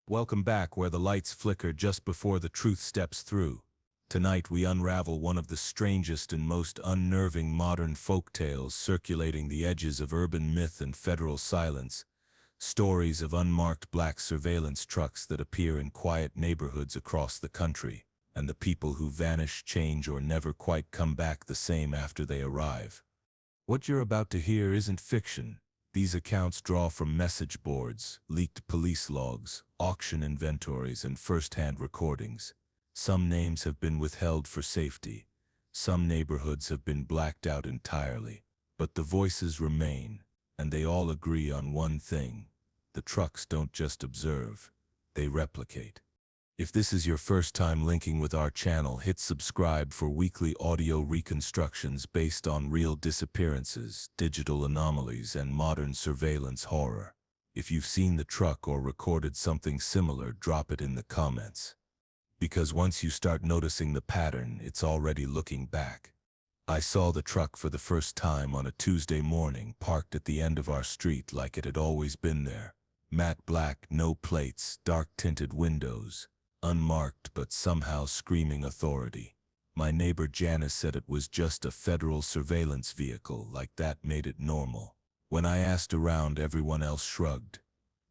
Welcome back where the lights flicker just before the truth steps through. Tonight we unravel one of the strangest and most unnerving modern folk tales circulating the edges of urban myth and federal silence. Stories of unmarked black surveillance trucks that appear in quiet neighborhoods across the country, and the people who vanish, change, or never quite come back the same after they arrive. What you're about to hear isn't fiction. These accounts draw from message boards, leaked police logs, auction inventories, and first-hand recordings. Some names have been withheld for safety. Some neighborhoods have been blacked out entirely. But the voices remain, and they all agree on one thing. The trucks don't just observe, they replicate. If this is your first time linking with our channel, hit subscribe for weekly audio reconstructions based on real disappearances, digital anomalies, and modern surveillance horror. If you've seen the truck or recorded something similar, drop it in the comments. Because once you start noticing the pattern, it's already looking back. I saw the truck for the first time on a Tuesday morning, parked at the end of our street like it had always been there. Matte black, no plates, dark-tinted windows. Unmarked but somehow screaming authority. My neighbor Janice said it was just a federal surveillance vehicle, like that made it normal. When I asked around, everyone else shrugged.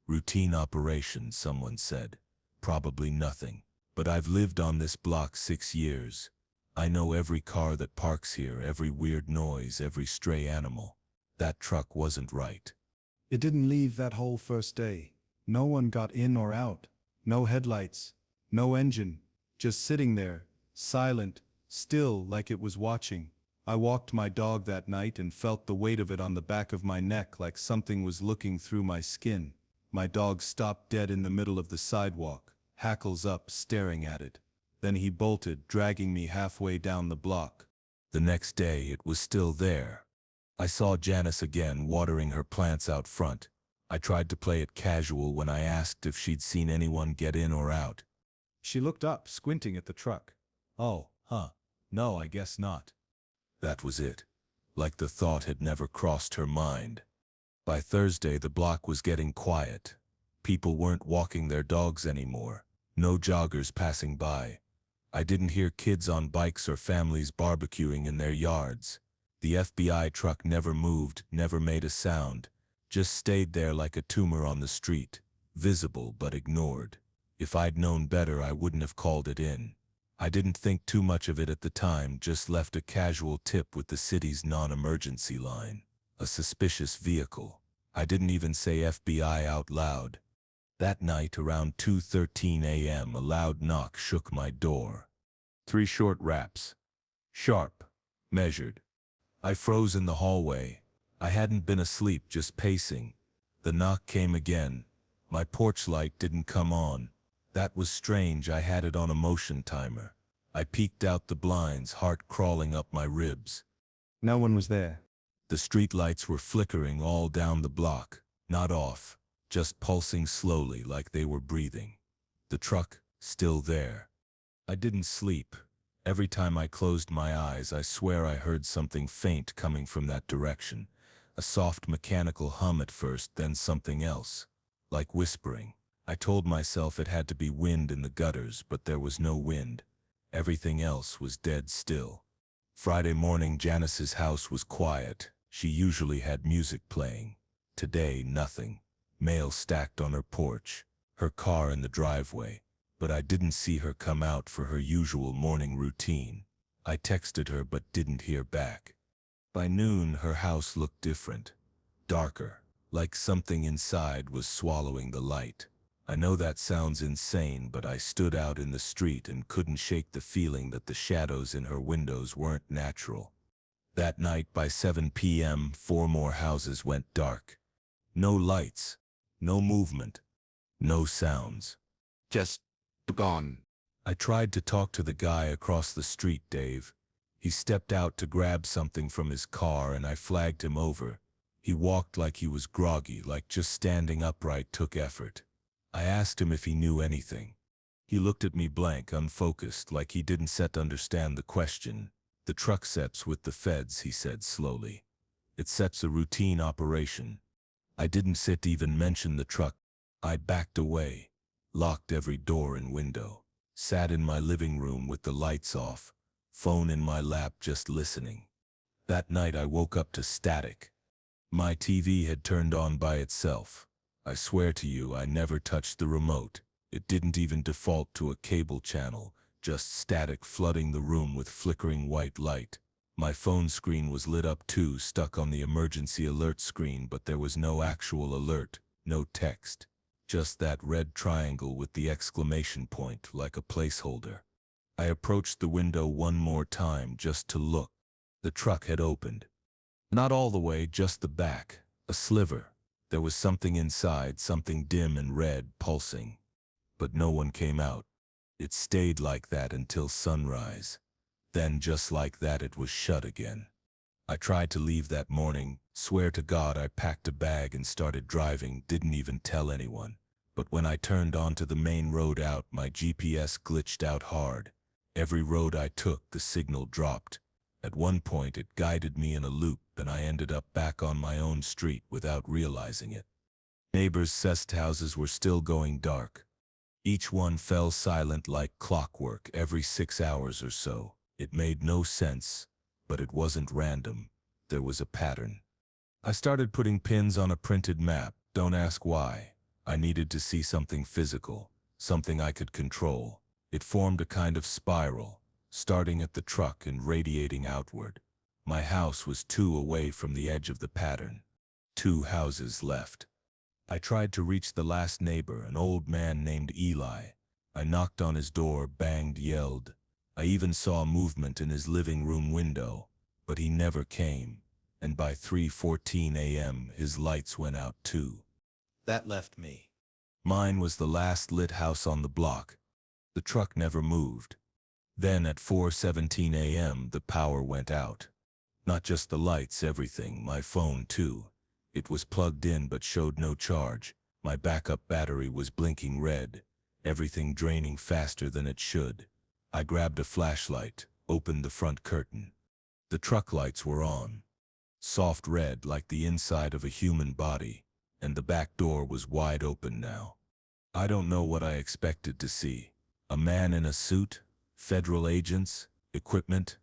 Routine operation, someone said. Probably nothing. But I've lived on this block 6 years. I know every car that parks here, every weird noise, every stray animal. That truck wasn't right. It didn't leave that whole first day. No one got in or out. No headlights. No engine, just sitting there, silent, still, like it was watching. I walked my dog that night and felt the weight of it on the back of my neck, like something was looking through my skin. My dog stopped dead in the middle of the sidewalk, hackles up, staring at it. Then he bolted, dragging me halfway down the block. The next day it was still there. I saw Janice again, watering her plants out front. I tried to play it casual when I asked if she'd seen anyone get in or out. She looked up, squinting at the truck. Oh, no, I guess not. That was it. Like the thought had never crossed her mind. By Thursday, the block was getting quiet. People weren't walking their dogs anymore. No joggers passing by. I didn't hear kids on bikes or families barbecuing in their yards. The FBI truck never moved, never made a sound. Just stayed there like a tumor on the street. Visible but ignored. If I'd known better, I wouldn't have called it in. I didn't think too much of it at the time, just left a casual tip with the city's non-emergency line. A suspicious vehicle. I didn't even say FBI out loud. That night, around 2:13 a.m., a loud knock shook my door. 3 short raps. Sharp. Measured. I froze in the hallway. I hadn't been asleep, just pacing. The knock came again. My porch light didn't come on. That was strange. I had it on a motion timer. I peeked out the blinds, heart crawling up my ribs. No one was there. The street lights were flickering all down the block, not off, just pulsing slowly like they were breathing. The truck, still there. I didn't sleep. Every time I closed my eyes, I swear I heard something faint coming from that direction. A soft mechanical hum at first, then something else, like whispering. I told myself it had to be wind in the gutters, but there was no wind. Everything else was dead still. Friday morning, Janice's house was quiet. She usually had music playing. Today, nothing. Mail stacked on her porch, her car in the driveway. But I didn't see her come out for her usual morning routine. I texted her but didn't hear back. By noon, her house looked different. Darker, like something inside was swallowing the light. I know that sounds insane, but I stood out in the street and couldn't shake the feeling that the shadows in her windows weren't natural. That night, by 7 p.m., 4 more houses went dark. No lights, no movement, no sounds. Just gone. I tried to talk to the guy across the street, Dave. He stepped out to grab something from his car and I flagged him over. He walked like he was groggy, like just standing upright took effort. I asked him if he knew anything. He looked at me blank, unfocused, like he didn't set to understand the question. The truck sets with the feds, he said slowly. It sets a routine operation. I didn't sit to even mention the truck. I backed away. locked every door and window, sat in my living room with the lights off, phone in my lap just listening. That night I woke up to static. My TV had turned on by itself. I swear to you, I never touched the remote. It didn't even default to a cable channel, just static flooding the room with flickering white light. My phone screen was lit up too, stuck on the emergency alert screen, but there was no actual alert, no text. Just that red triangle with the exclamation point, like a placeholder. I approached the window one more time just to look. The truck had opened. Not all the way, just the back, a sliver. There was something inside, something dim and red, pulsing. But no one came out. It stayed like that until sunrise. Then, just like that, it was shut again. I tried to leave that morning. Swear to God, I packed a bag and started driving, didn't even tell anyone. But when I turned onto the main road out, my GPS glitched out hard. Every road I took, the signal dropped. At one point, it guided me in a loop, and I ended up back on my own street without realizing it. Neighbors' cest houses were still going dark. Each one fell silent like clockwork every 6 hours or so. It made no sense, but it wasn't random. There was a pattern. I started putting pins on a printed map. Don't ask why. I needed to see something physical, something I could control. It formed a kind of spiral, starting at the truck and radiating outward. My house was 2 away from the edge of the pattern. 2 houses left. I tried to reach the last neighbor, an old man named Eli. I knocked on his door, banged, yelled. I even saw movement in his living room window, but he never came, and by 3:14 a.m. his lights went out too. That left me. Mine was the last lit house on the block. The truck never moved. Then at 4:17 a.m. the power went out. Not just the lights, everything, my phone too. It was plugged in but showed no charge. My backup battery was blinking red, everything draining faster than it should. I grabbed a flashlight, opened the front curtain. The truck lights were on. Soft red like the inside of a human body, and the back door was wide open now. I don't know what I expected to see. A man in a suit? Federal agents? Equipment?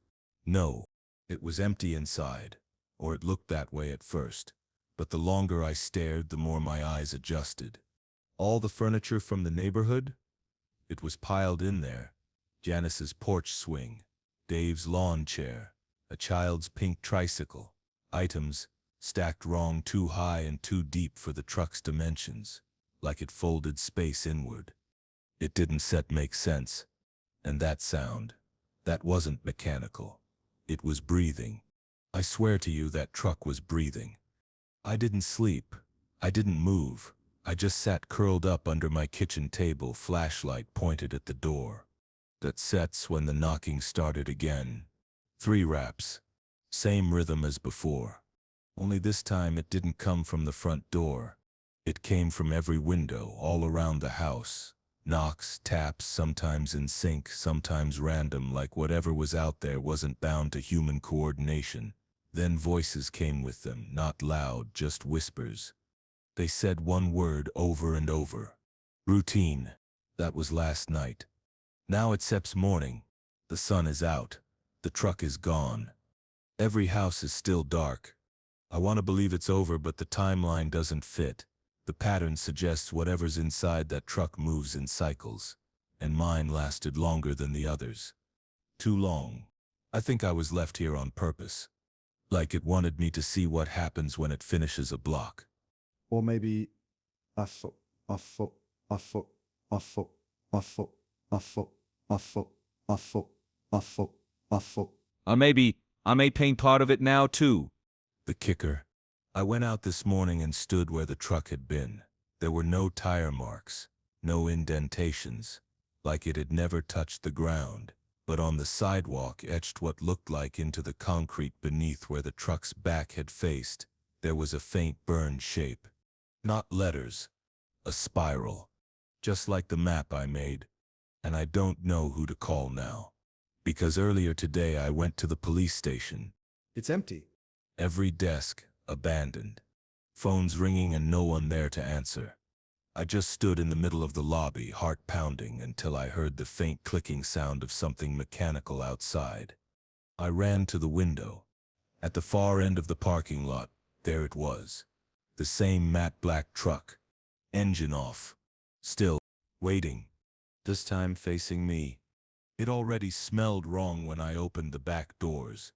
No. It was empty inside, or it looked that way at first. But the longer I stared, the more my eyes adjusted. All the furniture from the neighborhood? It was piled in there. Janice's porch swing, Dave's lawn chair, a child's pink tricycle. Items stacked wrong, too high and too deep for the truck's dimensions, like it folded space inward. It didn't make sense. And that sound, that wasn't mechanical. It was breathing. I swear to you, that truck was breathing. I didn't sleep. I didn't move. I just sat curled up under my kitchen table, flashlight pointed at the door. That sets when the knocking started again. 3 raps. Same rhythm as before. Only this time it didn't come from the front door. It came from every window all around the house. Knocks, taps, sometimes in sync, sometimes random, like whatever was out there wasn't bound to human coordination. Then voices came with them, not loud, just whispers. They said one word over and over. Routine. That was last night. Now it's morning. The sun is out. The truck is gone. Every house is still dark. I want to believe it's over, but the timeline doesn't fit. The pattern suggests whatever's inside that truck moves in cycles, and mine lasted longer than the others. Too long. I think I was left here on purpose. Like it wanted me to see what happens when it finishes a block. Or maybe I thought, I thought, I thought, I thought, I thought, I thought, I thought, I thought, I thought, I thought. Or maybe I may paint part of it now too. The kicker. I went out this morning and stood where the truck had been. There were no tire marks, no indentations, like it had never touched the ground. But on the sidewalk, etched what looked like into the concrete beneath where the truck's back had faced, there was a faint burned shape. Not letters, a spiral. Just like the map I made. And I don't know who to call now. Because earlier today I went to the police station. It's empty. Every desk abandoned. Phones ringing and no one there to answer. I just stood in the middle of the lobby, heart pounding, until I heard the faint clicking sound of something mechanical outside. I ran to the window. At the far end of the parking lot, there it was. The same matte black truck. Engine off. Still waiting. This time facing me. It already smelled wrong when I opened the back doors.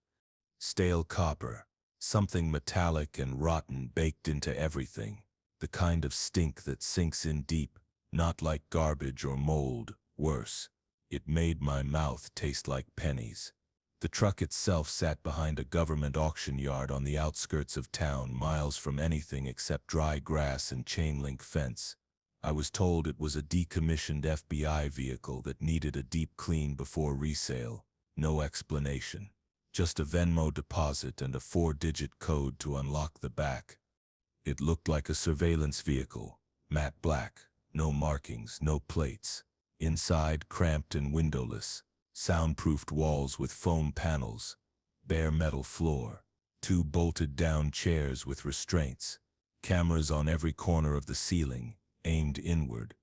Stale copper. Something metallic and rotten baked into everything. The kind of stink that sinks in deep, not like garbage or mold. Worse, it made my mouth taste like pennies. The truck itself sat behind a government auction yard on the outskirts of town, miles from anything except dry grass and chain-link fence. I was told it was a decommissioned FBI vehicle that needed a deep clean before resale. No explanation. Just a Venmo deposit and a 4-digit code to unlock the back. It looked like a surveillance vehicle, matte black, no markings, no plates. Inside, cramped and windowless. Soundproofed walls with foam panels, bare metal floor, 2 bolted-down chairs with restraints, cameras on every corner of the ceiling, aimed inward,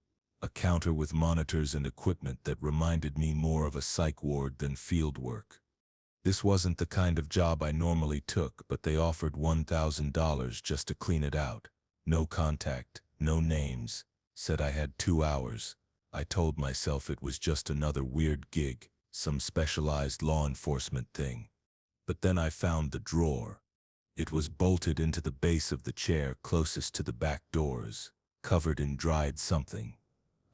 a counter with monitors and equipment that reminded me more of a psych ward than field work. This wasn't the kind of job I normally took, but they offered $1,000 just to clean it out. No contact, no names, said I had 2 hours. I told myself it was just another weird gig. Some specialized law enforcement thing. But then I found the drawer. It was bolted into the base of the chair closest to the back doors, covered in dried something.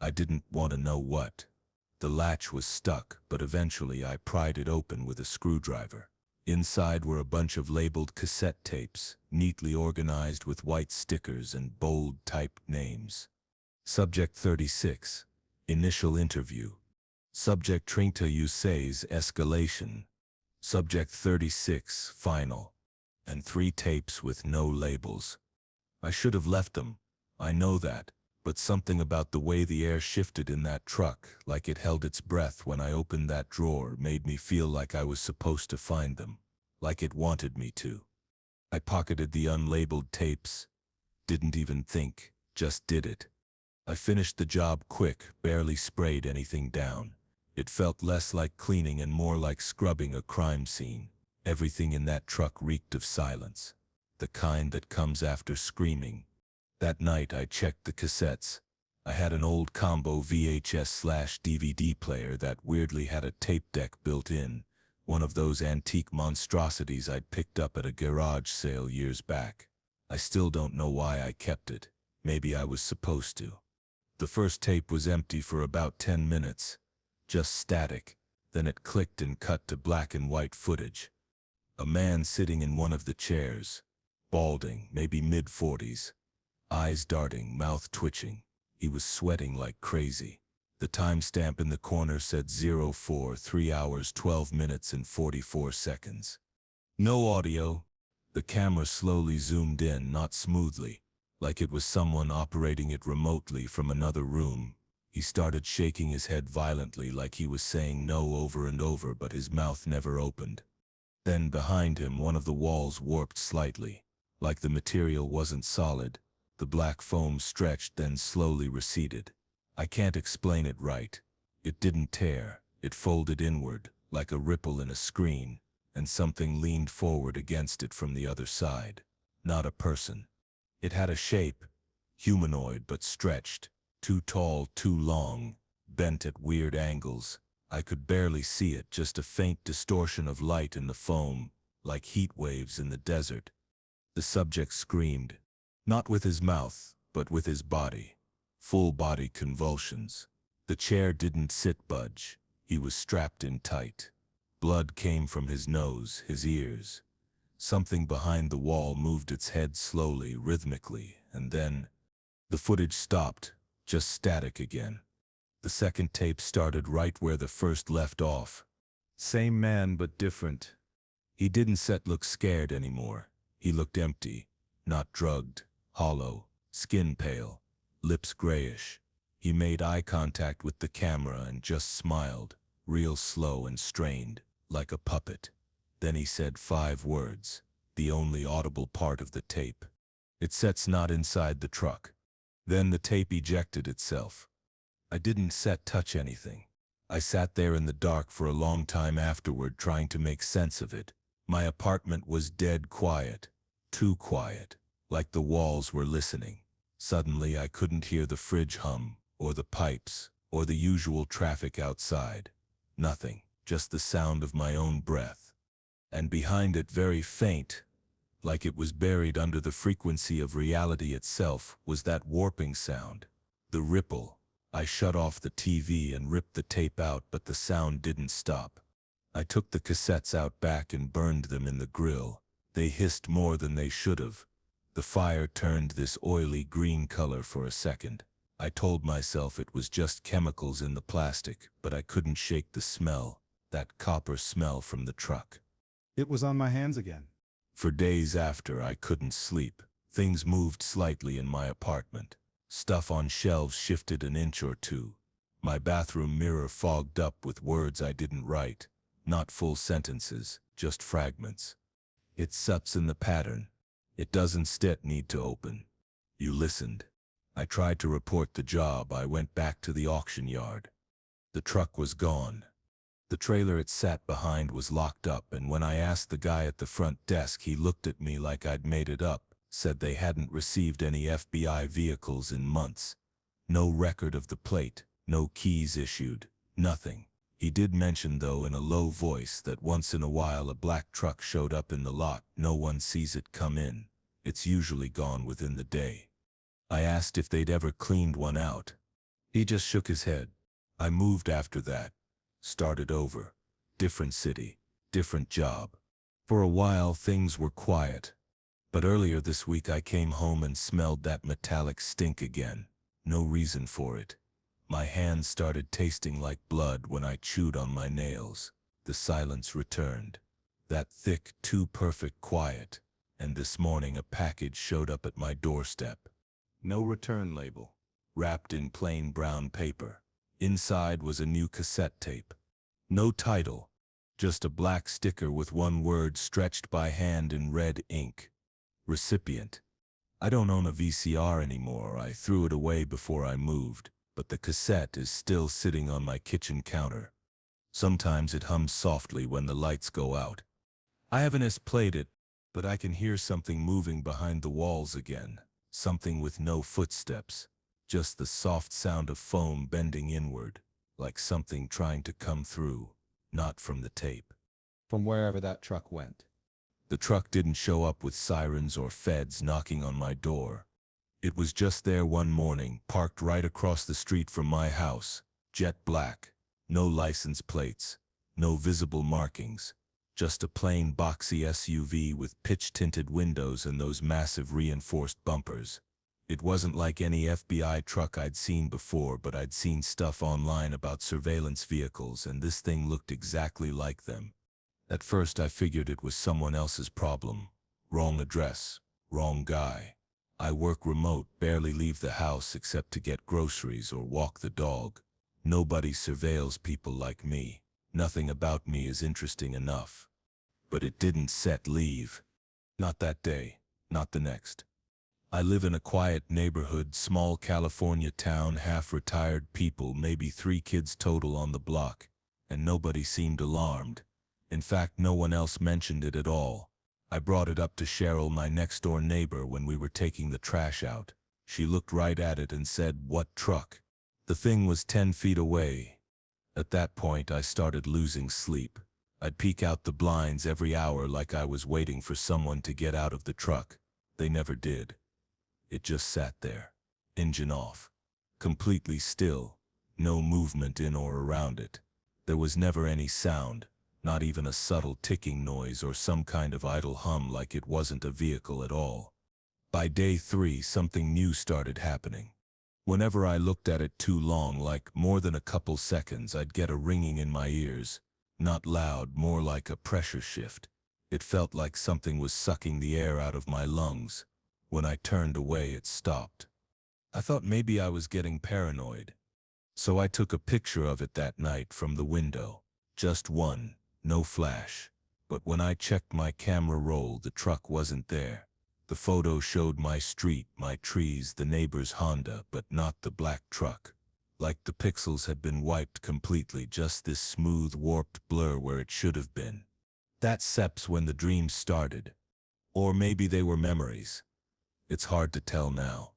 I didn't want to know what. The latch was stuck, but eventually I pried it open with a screwdriver. Inside were a bunch of labeled cassette tapes, neatly organized with white stickers and bold typed names. Subject 36. Initial interview. Subject 36, escalation. Subject 36, final. And 3 tapes with no labels. I should have left them, I know that, but something about the way the air shifted in that truck, like it held its breath when I opened that drawer, made me feel like I was supposed to find them, like it wanted me to. I pocketed the unlabeled tapes. Didn't even think, just did it. I finished the job quick, barely sprayed anything down. It felt less like cleaning and more like scrubbing a crime scene. Everything in that truck reeked of silence. The kind that comes after screaming. That night I checked the cassettes. I had an old combo VHS/DVD player that weirdly had a tape deck built in. One of those antique monstrosities I'd picked up at a garage sale years back. I still don't know why I kept it. Maybe I was supposed to. The first tape was empty for about 10 minutes. Just static, then it clicked and cut to black and white footage. A man sitting in one of the chairs, balding, maybe mid-40s, eyes darting, mouth twitching. He was sweating like crazy. The timestamp in the corner said 04, 3 hours, 12 minutes and 44 seconds. No audio. The camera slowly zoomed in, not smoothly, like it was someone operating it remotely from another room. He started shaking his head violently like he was saying no over and over, but his mouth never opened. Then behind him, one of the walls warped slightly, like the material wasn't solid. The black foam stretched, then slowly receded. I can't explain it right. It didn't tear. It folded inward, like a ripple in a screen, and something leaned forward against it from the other side. Not a person. It had a shape, humanoid but stretched. Too tall, too long, bent at weird angles. I could barely see it, just a faint distortion of light in the foam, like heat waves in the desert. The subject screamed, not with his mouth, but with his body. Full body convulsions. The chair didn't sit budge. He was strapped in tight. Blood came from his nose, his ears. Something behind the wall moved its head slowly, rhythmically, and then the footage stopped. Just static again. The second tape started right where the first left off. Same man, but different. He didn't look scared anymore. He looked empty, not drugged, hollow, skin pale, lips grayish. He made eye contact with the camera and just smiled, real slow and strained, like a puppet. Then he said 5 words, the only audible part of the tape. It sets not inside the truck. Then the tape ejected itself. I didn't touch anything. I sat there in the dark for a long time afterward trying to make sense of it. My apartment was dead quiet. Too quiet. Like the walls were listening. Suddenly I couldn't hear the fridge hum, or the pipes, or the usual traffic outside. Nothing. Just the sound of my own breath. And behind it, very faint, like it was buried under the frequency of reality itself, was that warping sound. The ripple. I shut off the TV and ripped the tape out, but the sound didn't stop. I took the cassettes out back and burned them in the grill. They hissed more than they should have. The fire turned this oily green color for a second. I told myself it was just chemicals in the plastic, but I couldn't shake the smell, that copper smell from the truck. It was on my hands again. For days after, I couldn't sleep. Things moved slightly in my apartment. Stuff on shelves shifted an inch or two. My bathroom mirror fogged up with words I didn't write. Not full sentences, just fragments. It sups in the pattern. It doesn't need to open. You listened. I tried to report the job. I went back to the auction yard. The truck was gone. The trailer it sat behind was locked up, and when I asked the guy at the front desk, he looked at me like I'd made it up, said they hadn't received any FBI vehicles in months. No record of the plate, no keys issued, nothing. He did mention, though, in a low voice, that once in a while a black truck showed up in the lot. No one sees it come in. It's usually gone within the day. I asked if they'd ever cleaned one out. He just shook his head. I moved after that. Started over. Different city. Different job. For a while things were quiet. But earlier this week I came home and smelled that metallic stink again. No reason for it. My hands started tasting like blood when I chewed on my nails. The silence returned. That thick, too perfect quiet. And this morning a package showed up at my doorstep. No return label. Wrapped in plain brown paper. Inside was a new cassette tape. No title. Just a black sticker with one word stretched by hand in red ink. Recipient. I don't own a VCR anymore. I threw it away before I moved. But the cassette is still sitting on my kitchen counter. Sometimes it hums softly when the lights go out. I haven't played it, but I can hear something moving behind the walls again. Something with no footsteps. Just the soft sound of foam bending inward, like something trying to come through, not from the tape. From wherever that truck went. The truck didn't show up with sirens or feds knocking on my door. It was just there one morning, parked right across the street from my house, jet black, no license plates, no visible markings, just a plain boxy SUV with pitch-tinted windows and those massive reinforced bumpers. It wasn't like any FBI truck I'd seen before, but I'd seen stuff online about surveillance vehicles, and this thing looked exactly like them. At first I figured it was someone else's problem. Wrong address, wrong guy. I work remote, barely leave the house except to get groceries or walk the dog. Nobody surveils people like me. Nothing about me is interesting enough. But it didn't leave. Not that day, not the next. I live in a quiet neighborhood, small California town, half-retired people, maybe 3 kids total on the block, and nobody seemed alarmed. In fact, no one else mentioned it at all. I brought it up to Cheryl, my next-door neighbor, when we were taking the trash out. She looked right at it and said, "What truck?" The thing was 10 feet away. At that point, I started losing sleep. I'd peek out the blinds every hour like I was waiting for someone to get out of the truck. They never did. It just sat there, engine off, completely still, no movement in or around it. There was never any sound. Not even a subtle ticking noise or some kind of idle hum, like it wasn't a vehicle at all. By day 3, something new started happening. Whenever I looked at it too long, like more than a couple seconds, I'd get a ringing in my ears. Not loud, more like a pressure shift. It felt like something was sucking the air out of my lungs. When I turned away, it stopped. I thought maybe I was getting paranoid. So I took a picture of it that night from the window. Just one. No flash. But when I checked my camera roll, the truck wasn't there. The photo showed my street, my trees, the neighbor's Honda, but not the black truck. Like the pixels had been wiped completely, just this smooth, warped blur where it should have been. That's when the dreams started. Or maybe they were memories. It's hard to tell now.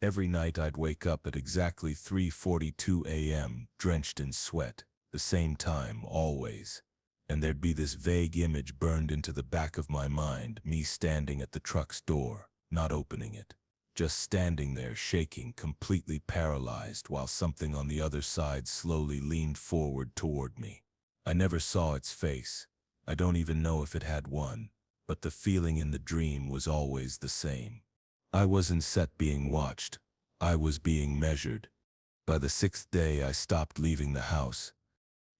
Every night I'd wake up at exactly 3:42 a.m., drenched in sweat, the same time, always. And there'd be this vague image burned into the back of my mind, me standing at the truck's door, not opening it. Just standing there shaking, completely paralyzed, while something on the other side slowly leaned forward toward me. I never saw its face. I don't even know if it had one, but the feeling in the dream was always the same. I wasn't set being watched. I was being measured. By the 6th day, I stopped leaving the house.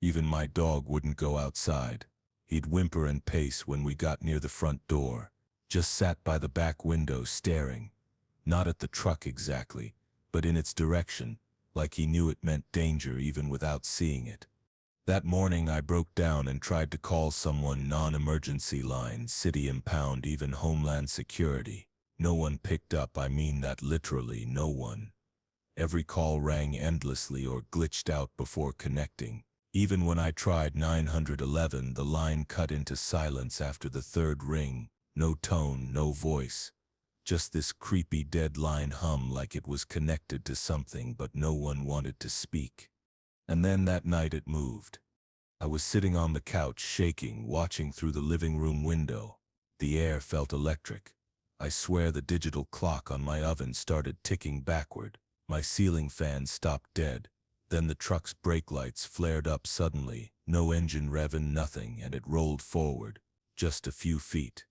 Even my dog wouldn't go outside. He'd whimper and pace when we got near the front door, just sat by the back window staring. Not at the truck exactly, but in its direction, like he knew it meant danger even without seeing it. That morning I broke down and tried to call someone, non-emergency line, city impound, even Homeland Security. No one picked up, I mean that literally, no one. Every call rang endlessly or glitched out before connecting. Even when I tried 911, the line cut into silence after the 3rd ring. No tone, no voice. Just this creepy dead line hum like it was connected to something, but no one wanted to speak. And then that night it moved. I was sitting on the couch, shaking, watching through the living room window. The air felt electric. I swear the digital clock on my oven started ticking backward. My ceiling fan stopped dead. Then the truck's brake lights flared up suddenly, no engine revving, nothing, and it rolled forward, just a few feet.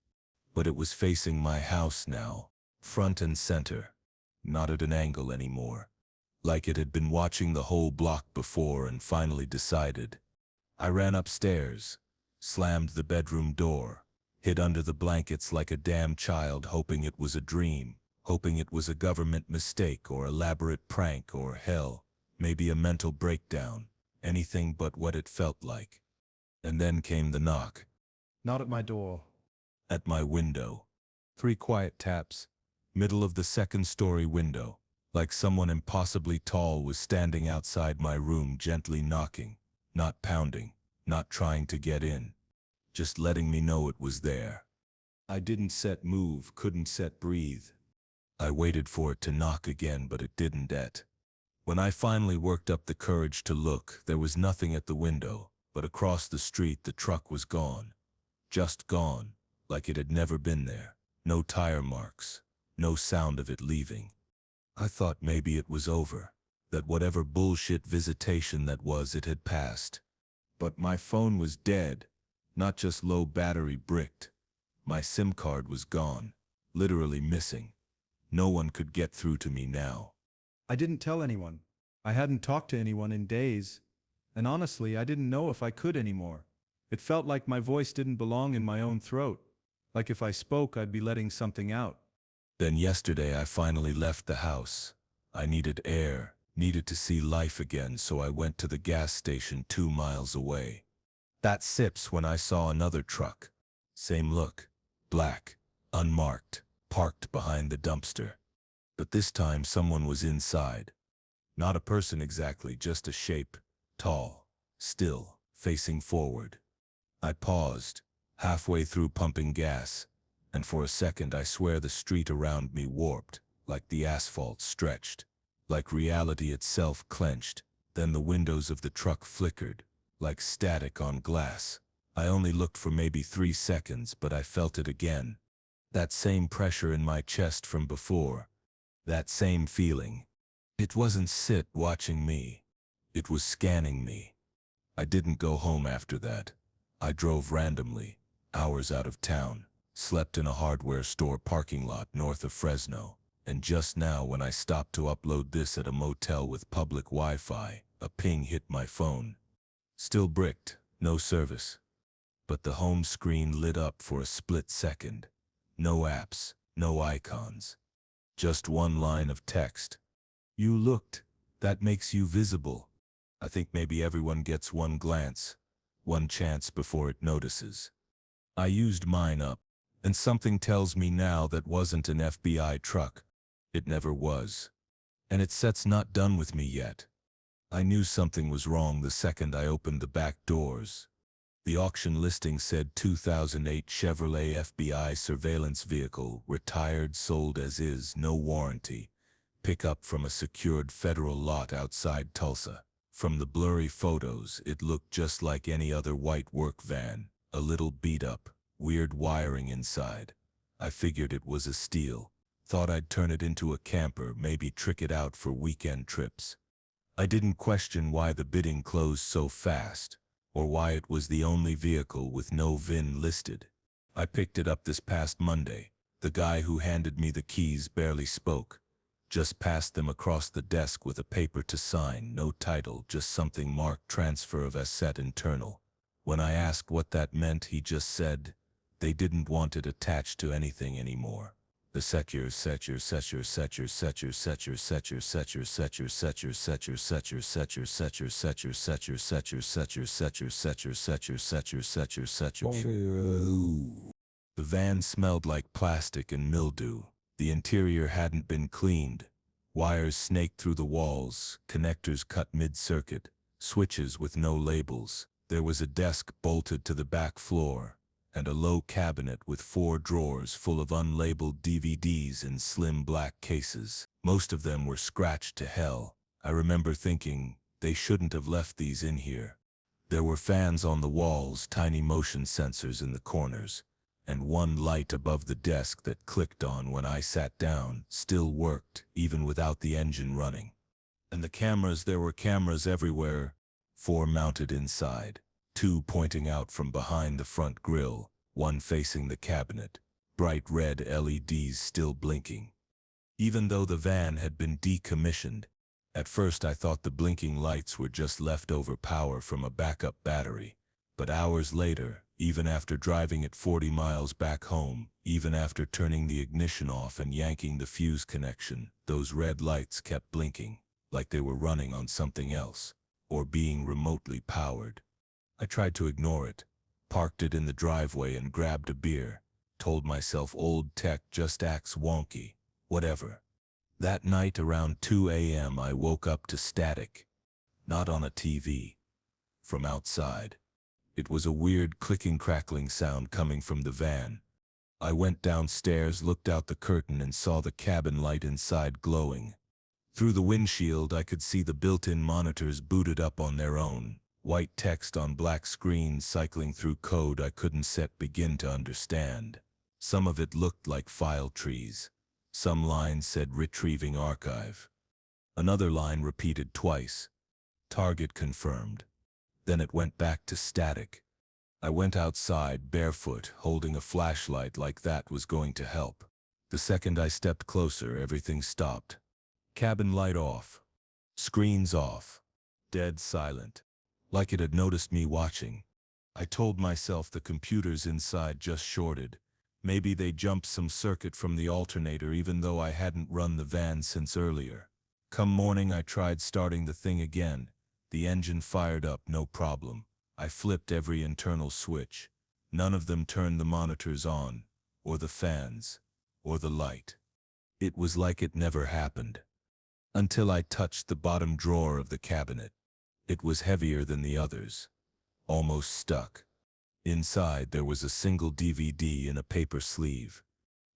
But it was facing my house now, front and center, not at an angle anymore. Like it had been watching the whole block before and finally decided. I ran upstairs, slammed the bedroom door, hid under the blankets like a damn child, hoping it was a dream, hoping it was a government mistake or elaborate prank or hell, maybe a mental breakdown, anything but what it felt like. And then came the knock. Not at my door. At my window. 3 quiet taps. Middle of the 2nd-story window. Like someone impossibly tall was standing outside my room, gently knocking. Not pounding. Not trying to get in. Just letting me know it was there. I didn't set move, couldn't set breathe. I waited for it to knock again, but it didn't. When I finally worked up the courage to look, there was nothing at the window, but across the street the truck was gone. Just gone, like it had never been there. No tire marks, no sound of it leaving. I thought maybe it was over, that whatever bullshit visitation that was, it had passed. But my phone was dead, not just low battery, bricked. My SIM card was gone, literally missing. No one could get through to me now. I didn't tell anyone. I hadn't talked to anyone in days. And honestly, I didn't know if I could anymore. It felt like my voice didn't belong in my own throat. Like if I spoke, I'd be letting something out. Then yesterday I finally left the house. I needed air, needed to see life again, so I went to the gas station 2 miles away. That sips when I saw another truck. Same look, black, unmarked, parked behind the dumpster. But this time someone was inside. Not a person exactly, just a shape, tall, still, facing forward. I paused, halfway through pumping gas, and for a second I swear the street around me warped, like the asphalt stretched, like reality itself clenched. Then the windows of the truck flickered, like static on glass. I only looked for maybe 3 seconds, but I felt it again. That same pressure in my chest from before. That same feeling. It wasn't sit watching me. It was scanning me. I didn't go home after that. I drove randomly, hours out of town, slept in a hardware store parking lot north of Fresno, and just now when I stopped to upload this at a motel with public Wi-Fi, a ping hit my phone. Still bricked, no service. But the home screen lit up for a split second. No apps, no icons. Just one line of text. You looked. That makes you visible. I think maybe everyone gets one glance, one chance before it notices. I used mine up, And something tells me now that wasn't an FBI truck. It never was. And it set's not done with me yet. I knew something was wrong the second I opened the back doors. The auction listing said 2008 Chevrolet FBI surveillance vehicle, retired, sold as is, no warranty. Pickup from a secured federal lot outside Tulsa. From the blurry photos, it looked just like any other white work van, a little beat up, weird wiring inside. I figured it was a steal. Thought I'd turn it into a camper, maybe trick it out for weekend trips. I didn't question why the bidding closed so fast, or why it was the only vehicle with no VIN listed. I picked it up this past Monday. The guy who handed me the keys barely spoke. Just passed them across the desk with a paper to sign, no title, just something marked transfer of asset internal. When I asked what that meant, he just said, they didn't want it attached to anything anymore. The setcher. The van smelled like plastic and mildew. The interior hadn't been cleaned. Wires snaked through the walls, connectors cut mid-circuit, switches with no labels. There was a desk bolted to the back floor, and a low cabinet with 4 drawers full of unlabeled DVDs in slim black cases. Most of them were scratched to hell. I remember thinking, they shouldn't have left these in here. There were fans on the walls, tiny motion sensors in the corners, and one light above the desk that clicked on when I sat down, still worked, even without the engine running. And the cameras, there were cameras everywhere, 4 mounted inside, 2 pointing out from behind the front grille, 1 facing the cabinet, bright red LEDs still blinking. Even though the van had been decommissioned, at first I thought the blinking lights were just leftover power from a backup battery, but hours later, even after driving at 40 miles back home, even after turning the ignition off and yanking the fuse connection, those red lights kept blinking, like they were running on something else, or being remotely powered. I tried to ignore it, parked it in the driveway and grabbed a beer, told myself old tech just acts wonky, whatever. That night around 2 a.m. I woke up to static, not on a TV, from outside. It was a weird clicking crackling sound coming from the van. I went downstairs, looked out the curtain and saw the cabin light inside glowing. Through the windshield I could see the built-in monitors booted up on their own, white text on black screens cycling through code I couldn't begin to understand. Some of it looked like file trees. Some lines said retrieving archive. Another line repeated twice. Target confirmed. Then it went back to static. I went outside, barefoot, holding a flashlight like that was going to help. The second I stepped closer, everything stopped. Cabin light off. Screens off. Dead silent. Like it had noticed me watching. I told myself the computers inside just shorted. Maybe they jumped some circuit from the alternator even though I hadn't run the van since earlier. Come morning I tried starting the thing again. The engine fired up, no problem. I flipped every internal switch. None of them turned the monitors on, or the fans, or the light. It was like it never happened. Until I touched the bottom drawer of the cabinet. It was heavier than the others. Almost stuck. Inside there was a single DVD in a paper sleeve.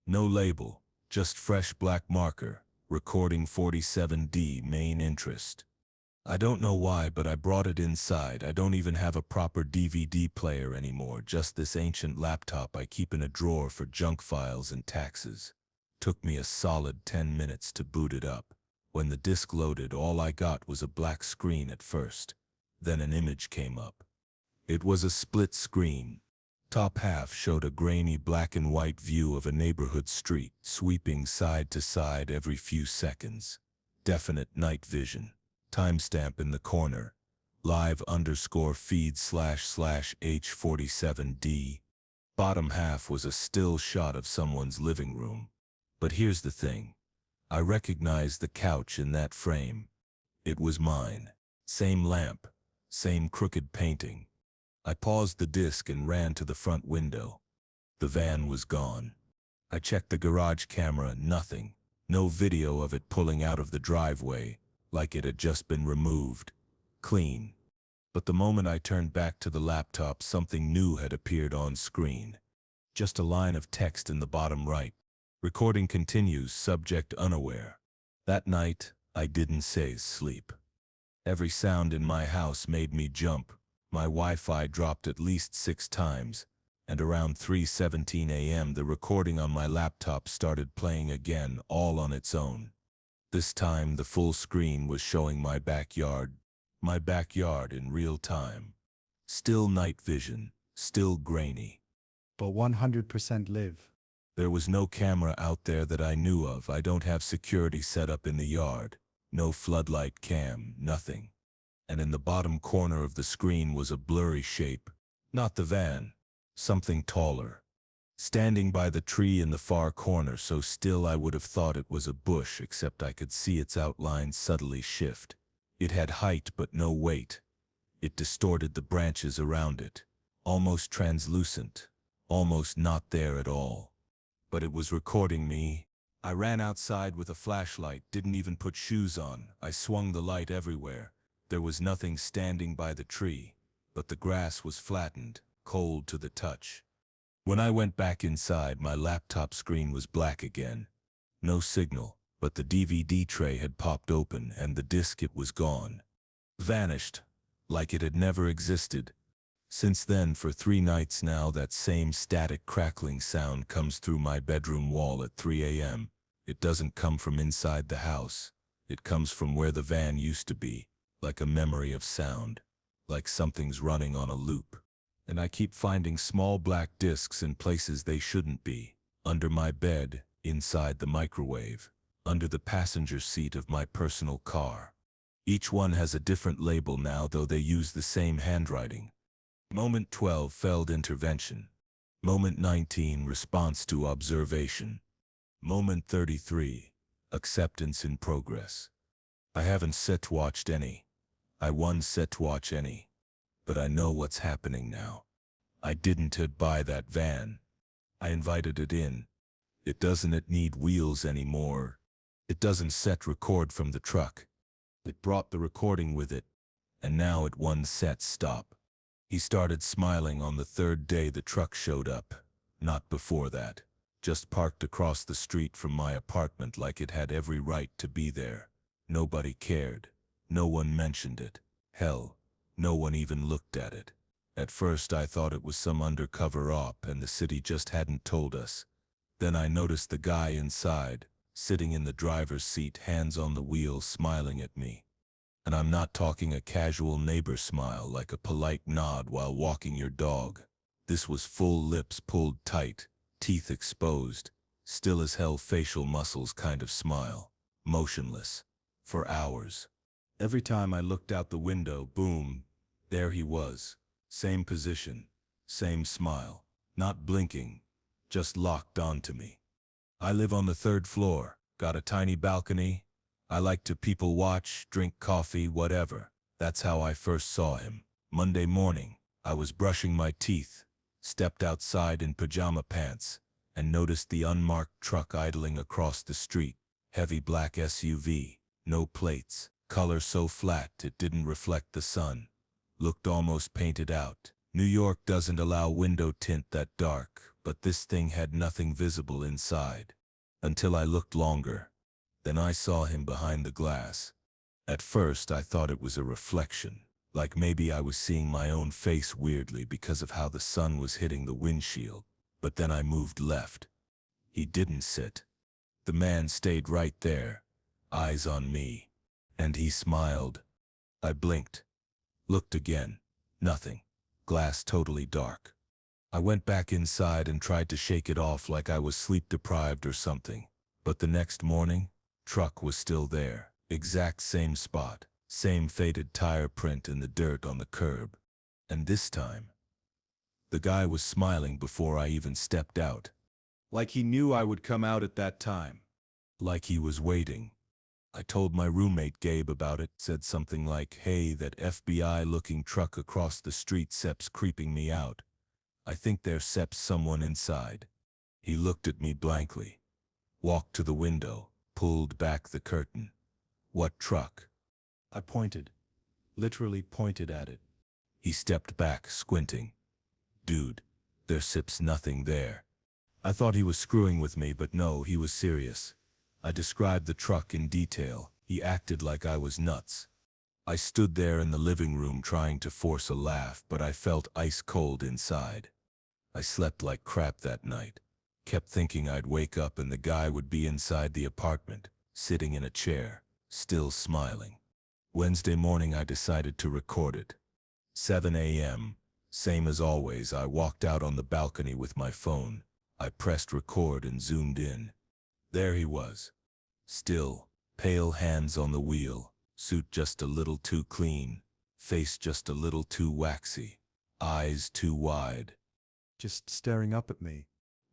No label, just fresh black marker, recording 47D main interest. I don't know why, but I brought it inside. I don't even have a proper DVD player anymore, just this ancient laptop I keep in a drawer for junk files and taxes. Took me a solid 10 minutes to boot it up. When the disc loaded, all I got was a black screen at first. Then an image came up. It was a split screen. Top half showed a grainy black and white view of a neighborhood street, sweeping side to side every few seconds. Definite night vision. Timestamp in the corner. Live_feed//H47D. Bottom half was a still shot of someone's living room. But here's the thing. I recognized the couch in that frame. It was mine. Same lamp. Same crooked painting. I paused the disc and ran to the front window. The van was gone. I checked the garage camera, nothing. No video of it pulling out of the driveway, like it had just been removed. Clean. But the moment I turned back to the laptop, something new had appeared on screen. Just a line of text in the bottom right. Recording continues, subject unaware. That night, I didn't say sleep. Every sound in my house made me jump. My Wi-Fi dropped at least 6 times, and around 3:17 a.m. the recording on my laptop started playing again, all on its own. This time the full screen was showing my backyard in real time. Still night vision, still grainy. But 100% live. There was no camera out there that I knew of. I don't have security set up in the yard. No floodlight cam, nothing. And in the bottom corner of the screen was a blurry shape. Not the van. Something taller. Standing by the tree in the far corner, so still I would have thought it was a bush, except I could see its outline subtly shift. It had height but no weight. It distorted the branches around it. Almost translucent. Almost not there at all. But it was recording me. I ran outside with a flashlight, didn't even put shoes on. I swung the light everywhere. There was nothing standing by the tree, but the grass was flattened, cold to the touch. When I went back inside, my laptop screen was black again. No signal, but the DVD tray had popped open and the disc, it was gone. Vanished, like it had never existed. Since then, for 3 nights now, that same static crackling sound comes through my bedroom wall at 3 a.m. It doesn't come from inside the house. It comes from where the van used to be, like a memory of sound, like something's running on a loop. And I keep finding small black discs in places they shouldn't be. Under my bed, inside the microwave, under the passenger seat of my personal car. Each one has a different label now, though they use the same handwriting. Moment 12, failed intervention. Moment 19, response to observation. Moment 33, acceptance in progress. I haven't set-watched any. I won't set-watch any. But I know what's happening now. I didn't buy that van. I invited it in. It doesn't need wheels anymore. It doesn't set record from the truck. It brought the recording with it. And now it won't set stop. He started smiling on the 3rd day the truck showed up. Not before that. Just parked across the street from my apartment like it had every right to be there. Nobody cared. No one mentioned it. Hell, no one even looked at it. At first I thought it was some undercover op and the city just hadn't told us. Then I noticed the guy inside, sitting in the driver's seat, hands on the wheel, smiling at me. And I'm not talking a casual neighbor smile like a polite nod while walking your dog. This was full lips pulled tight, teeth exposed, still as hell facial muscles kind of smile. Motionless. For hours. Every time I looked out the window, boom, there he was. Same position, same smile. Not blinking, just locked onto me. I live on the 3rd floor, got a tiny balcony. I like to people watch, drink coffee, whatever. That's how I first saw him. Monday morning, I was brushing my teeth, stepped outside in pajama pants, and noticed the unmarked truck idling across the street. Heavy black SUV, no plates, color so flat it didn't reflect the sun. Looked almost painted out. New York doesn't allow window tint that dark, but this thing had nothing visible inside. Until I looked longer. Then I saw him behind the glass. At first I thought it was a reflection, like maybe I was seeing my own face weirdly because of how the sun was hitting the windshield. But then I moved left. He didn't sit. The man stayed right there, eyes on me. And he smiled. I blinked. Looked again. Nothing. Glass totally dark. I went back inside and tried to shake it off like I was sleep-deprived or something. But the next morning, truck was still there. Exact same spot. Same faded tire print in the dirt on the curb. And this time, the guy was smiling before I even stepped out. Like he knew I would come out at that time. Like he was waiting. I told my roommate Gabe about it, said something like, "Hey, that FBI-looking truck across the street, Sep's creeping me out." I think there steps someone inside. He looked at me blankly, walked to the window, pulled back the curtain. What truck? I pointed. Literally pointed at it. He stepped back, squinting. Dude, there sips nothing there. I thought he was screwing with me, but no, he was serious. I described the truck in detail. He acted like I was nuts. I stood there in the living room trying to force a laugh, but I felt ice cold inside. I slept like crap that night. Kept thinking I'd wake up and the guy would be inside the apartment, sitting in a chair, still smiling. Wednesday morning I decided to record it. 7 a.m. Same as always, I walked out on the balcony with my phone. I pressed record and zoomed in. There he was. Still, pale hands on the wheel, suit just a little too clean, face just a little too waxy, eyes too wide. Just staring up at me.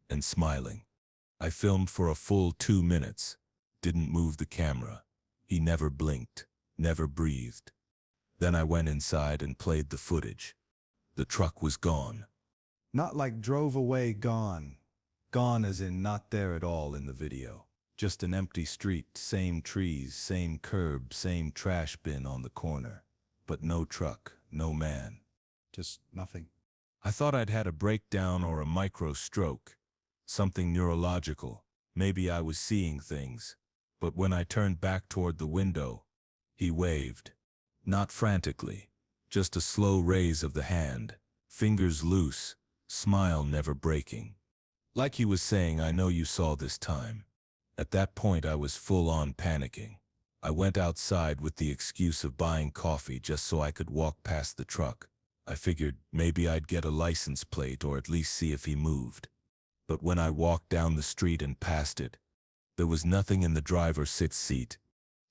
And smiling. I filmed for a full 2 minutes. Didn't move the camera. He never blinked, never breathed. Then I went inside and played the footage. The truck was gone. Not like drove away, gone. Gone as in not there at all in the video. Just an empty street, same trees, same curb, same trash bin on the corner. But no truck, no man. Just nothing. I thought I'd had a breakdown or a micro stroke. Something neurological. Maybe I was seeing things. But when I turned back toward the window, he waved. Not frantically. Just a slow raise of the hand. Fingers loose. Smile never breaking. Like he was saying, I know you saw this time. At that point I was full on panicking. I went outside with the excuse of buying coffee just so I could walk past the truck. I figured maybe I'd get a license plate or at least see if he moved. But when I walked down the street and past it, there was nothing in the driver's seat.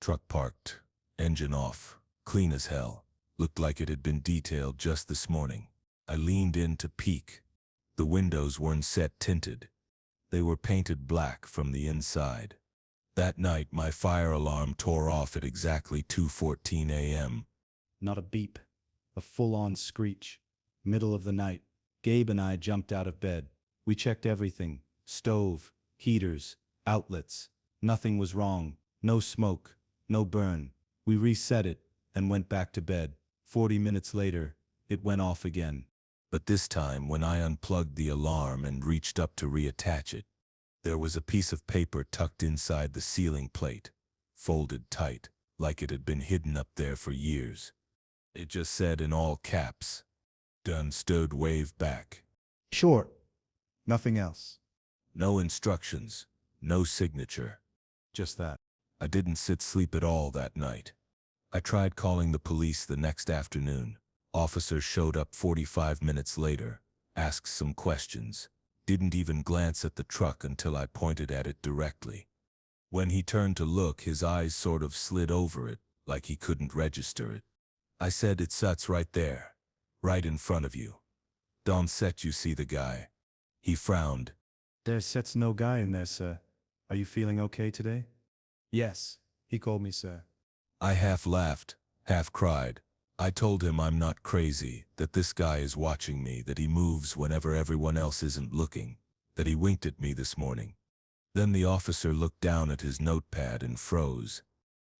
Truck parked, engine off, clean as hell. Looked like it had been detailed just this morning. I leaned in to peek. The windows weren't set tinted. They were painted black from the inside. That night my fire alarm tore off at exactly 2:14 a.m. Not a beep. A full-on screech. Middle of the night. Gabe and I jumped out of bed. We checked everything. Stove, heaters, outlets. Nothing was wrong. No smoke, no burn. We reset it and went back to bed. 40 minutes later, it went off again. But this time, when I unplugged the alarm and reached up to reattach it, there was a piece of paper tucked inside the ceiling plate, folded tight, like it had been hidden up there for years. It just said in all caps, "Done stood wave back." Short. Nothing else. No instructions, no signature. Just that. I didn't sleep at all that night. I tried calling the police the next afternoon. Officer showed up 45 minutes later, asked some questions, didn't even glance at the truck until I pointed at it directly. When he turned to look, his eyes sort of slid over it, like he couldn't register it. I said, "It sits right there, right in front of you. Don't set you see the guy." He frowned. There sits no guy in there, sir. Are you feeling okay today? Yes, he called me sir. I half laughed, half cried. I told him I'm not crazy, that this guy is watching me, that he moves whenever everyone else isn't looking, that he winked at me this morning. Then the officer looked down at his notepad and froze.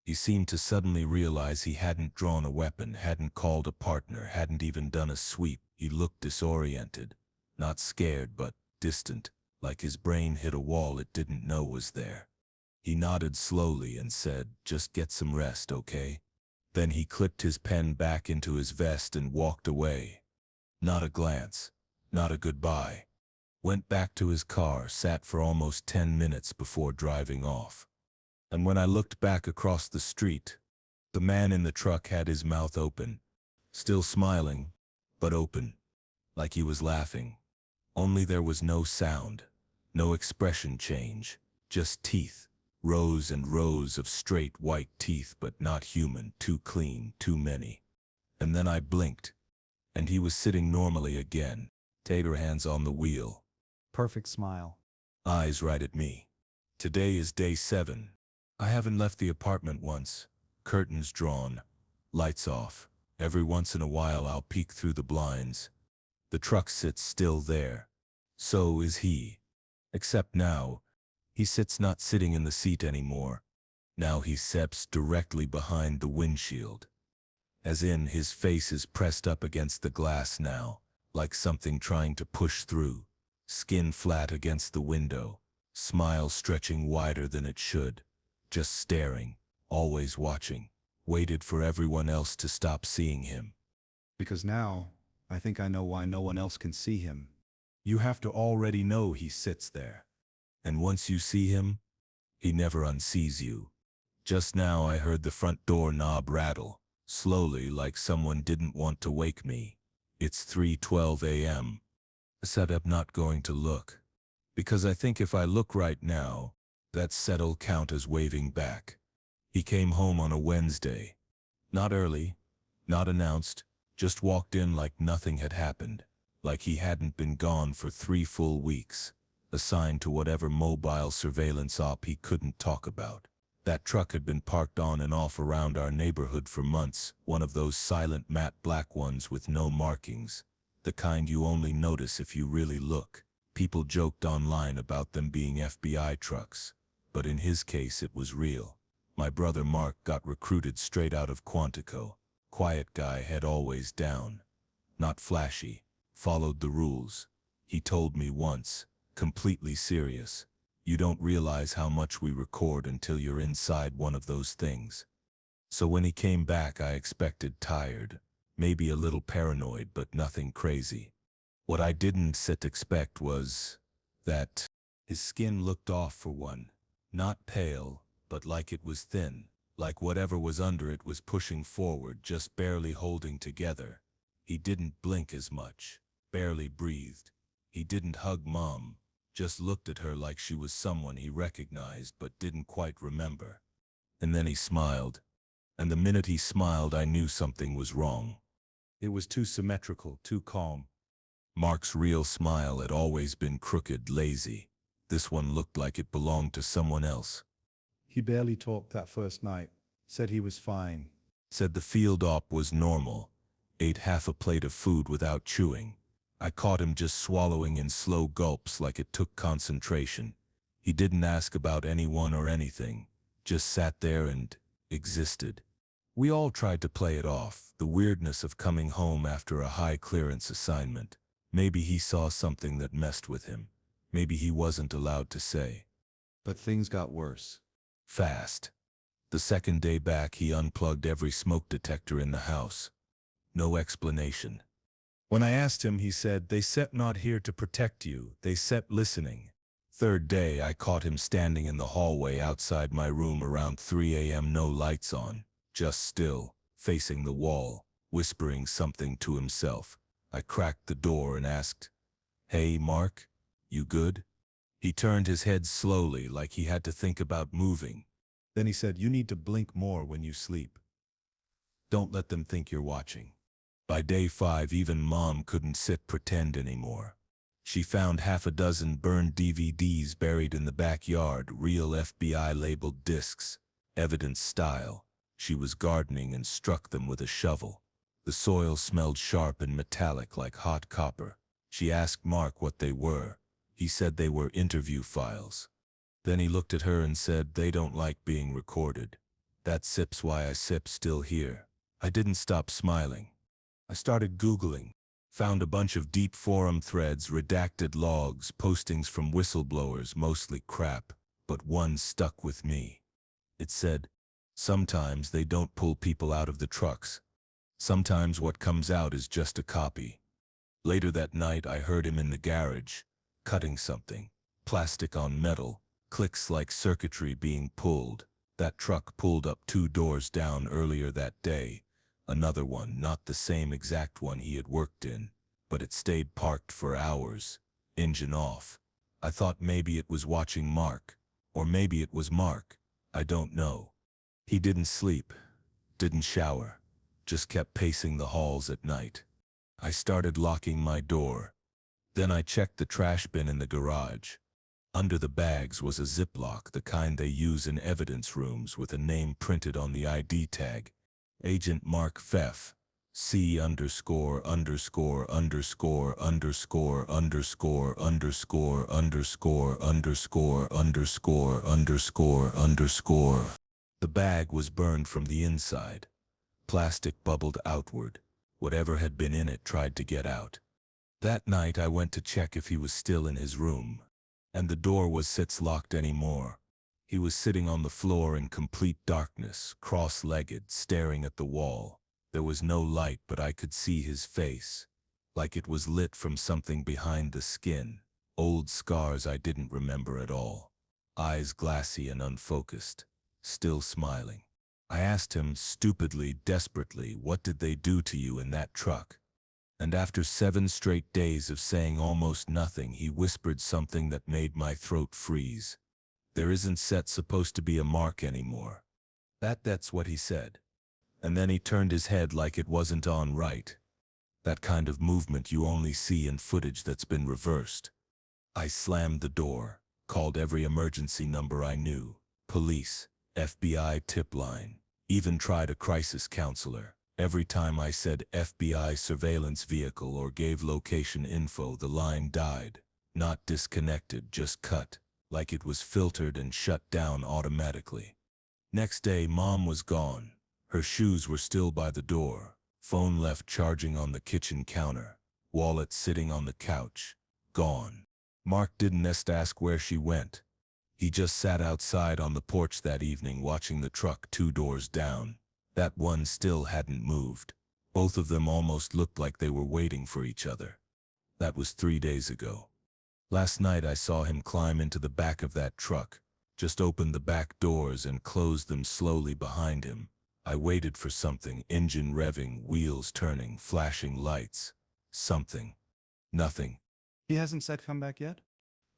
He seemed to suddenly realize he hadn't drawn a weapon, hadn't called a partner, hadn't even done a sweep. He looked disoriented, not scared but distant, like his brain hit a wall it didn't know was there. He nodded slowly and said, "Just get some rest, okay?" Then he clipped his pen back into his vest and walked away. Not a glance, not a goodbye. Went back to his car, sat for almost 10 minutes before driving off. And when I looked back across the street, the man in the truck had his mouth open, still smiling, but open, like he was laughing. Only there was no sound, no expression change, just teeth. Rows and rows of straight white teeth, but not human, too clean, too many. And then I blinked, and he was sitting normally again, tater hands on the wheel. Perfect smile. Eyes right at me. Today is day 7. I haven't left the apartment once. Curtains drawn, lights off. Every once in a while I'll peek through the blinds. The truck sits still there. So is he. Except now, he sits not sitting in the seat anymore. Now he steps directly behind the windshield. As in, his face is pressed up against the glass now, like something trying to push through. Skin flat against the window, smile stretching wider than it should. Just staring, always watching, waited for everyone else to stop seeing him. Because now, I think I know why no one else can see him. You have to already know he sits there. And once you see him, he never unsees you. Just now I heard the front door knob rattle, slowly like someone didn't want to wake me. It's 3:12 a.m. I said I'm not going to look. Because I think if I look right now, that set'll count as waving back. He came home on a Wednesday. Not early, not announced, just walked in like nothing had happened. Like he hadn't been gone for 3 full weeks. Assigned to whatever mobile surveillance op he couldn't talk about. That truck had been parked on and off around our neighborhood for months, one of those silent matte black ones with no markings. The kind you only notice if you really look. People joked online about them being FBI trucks. But in his case it was real. My brother Mark got recruited straight out of Quantico. Quiet guy, head always down. Not flashy. Followed the rules. He told me once, completely serious, you don't realize how much we record until you're inside one of those things. So when he came back I expected tired, maybe a little paranoid but nothing crazy. What I didn't expect was that his skin looked off for one. Not pale, but like it was thin, like whatever was under it was pushing forward, just barely holding together. He didn't blink as much, barely breathed. He didn't hug Mom, just looked at her like she was someone he recognized but didn't quite remember. And then he smiled. And the minute he smiled I knew something was wrong. It was too symmetrical, too calm. Mark's real smile had always been crooked, lazy. This one looked like it belonged to someone else. He barely talked that first night. Said he was fine. Said the field op was normal. Ate half a plate of food without chewing. I caught him just swallowing in slow gulps like it took concentration. He didn't ask about anyone or anything. Just sat there and existed. We all tried to play it off, the weirdness of coming home after a high-clearance assignment. Maybe he saw something that messed with him. Maybe he wasn't allowed to say. But things got worse. Fast. The second day back he unplugged every smoke detector in the house. No explanation. When I asked him, he said, "They set not here to protect you, they set listening." Third day I caught him standing in the hallway outside my room around 3 a.m. no lights on, just still, facing the wall, whispering something to himself. I cracked the door and asked, "Hey, Mark, you good?" He turned his head slowly like he had to think about moving. Then he said, "You need to blink more when you sleep. Don't let them think you're watching." By day 5 even Mom couldn't sit pretend anymore. She found half a dozen burned DVDs buried in the backyard, real FBI labeled discs, evidence style. She was gardening and struck them with a shovel. The soil smelled sharp and metallic like hot copper. She asked Mark what they were. He said they were interview files. Then he looked at her and said, "They don't like being recorded. That sip's why I sip still here." I didn't stop smiling. I started Googling, found a bunch of deep forum threads, redacted logs, postings from whistleblowers, mostly crap, but one stuck with me. It said, "Sometimes they don't pull people out of the trucks. Sometimes what comes out is just a copy." Later that night I heard him in the garage, cutting something, plastic on metal, clicks like circuitry being pulled. That truck pulled up 2 doors down earlier that day. Another one, not the same exact one he had worked in, but it stayed parked for hours, engine off. I thought maybe it was watching Mark, or maybe it was Mark, I don't know. He didn't sleep, didn't shower, just kept pacing the halls at night. I started locking my door. Then I checked the trash bin in the garage. Under the bags was a Ziploc, the kind they use in evidence rooms, with a name printed on the ID tag. Agent Mark Pfeff. C underscore underscore underscore underscore underscore underscore underscore underscore underscore underscore underscore. The bag was burned from the inside. Plastic bubbled outward. Whatever had been in it tried to get out. That night I went to check if he was still in his room. And the door was locked anymore. He was sitting on the floor in complete darkness, cross-legged, staring at the wall. There was no light, but I could see his face, like it was lit from something behind the skin. Old scars I didn't remember at all. Eyes glassy and unfocused, still smiling. I asked him, stupidly, desperately, what did they do to you in that truck? And after 7 straight days of saying almost nothing, he whispered something that made my throat freeze. There isn't supposed to be a mark anymore. That's what he said. And then he turned his head like it wasn't on right. That kind of movement you only see in footage that's been reversed. I slammed the door, called every emergency number I knew. Police, FBI tip line, even tried a crisis counselor. Every time I said FBI surveillance vehicle or gave location info, the line died. Not disconnected, just cut, like it was filtered and shut down automatically. Next day, Mom was gone. Her shoes were still by the door. Phone left charging on the kitchen counter. Wallet sitting on the couch. Gone. Mark didn't ask where she went. He just sat outside on the porch that evening watching the truck 2 doors down. That one still hadn't moved. Both of them almost looked like they were waiting for each other. That was 3 days ago. Last night I saw him climb into the back of that truck, just opened the back doors and closed them slowly behind him. I waited for something, engine revving, wheels turning, flashing lights. Something. Nothing. He hasn't said come back yet?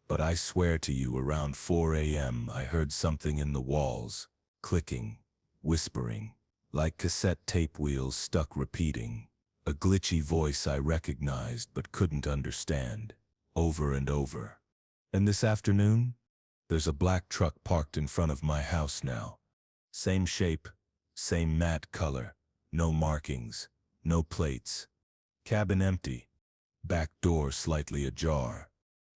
But I swear to you, around 4 a.m. I heard something in the walls, clicking, whispering, like cassette tape wheels stuck repeating. A glitchy voice I recognized but couldn't understand, over and over. And this afternoon, there's a black truck parked in front of my house now. Same shape, same matte color, no markings, no plates. Cabin empty, back door slightly ajar.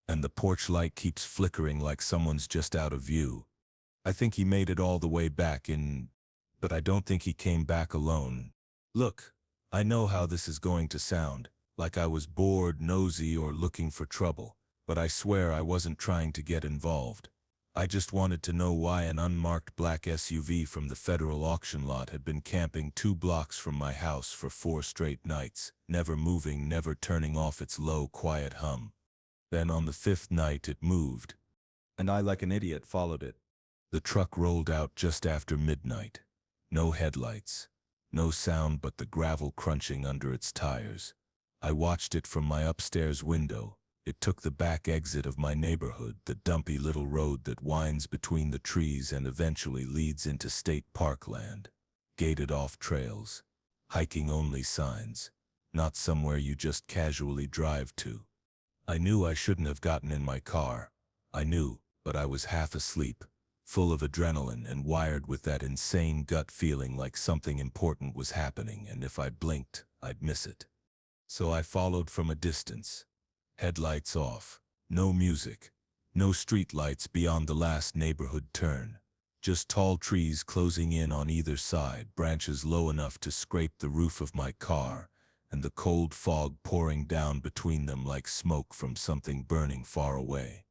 And the porch light keeps flickering like someone's just out of view. I think he made it all the way back in, but I don't think he came back alone. Look, I know how this is going to sound, like I was bored, nosy, or looking for trouble, but I swear I wasn't trying to get involved. I just wanted to know why an unmarked black SUV from the federal auction lot had been camping 2 blocks from my house for 4 straight nights, never moving, never turning off its low, quiet hum. Then on the 5th night it moved, and I, like an idiot, followed it. The truck rolled out just after midnight. No headlights, no sound but the gravel crunching under its tires. I watched it from my upstairs window. It took the back exit of my neighborhood, the dumpy little road that winds between the trees and eventually leads into state park land. Gated off trails, hiking only signs, not somewhere you just casually drive to. I knew I shouldn't have gotten in my car. I knew, but I was half asleep, full of adrenaline and wired with that insane gut feeling like something important was happening, and if I blinked, I'd miss it. So I followed from a distance. Headlights off, no music, no street lights beyond the last neighborhood turn. Just tall trees closing in on either side, branches low enough to scrape the roof of my car, and the cold fog pouring down between them like smoke from something burning far away.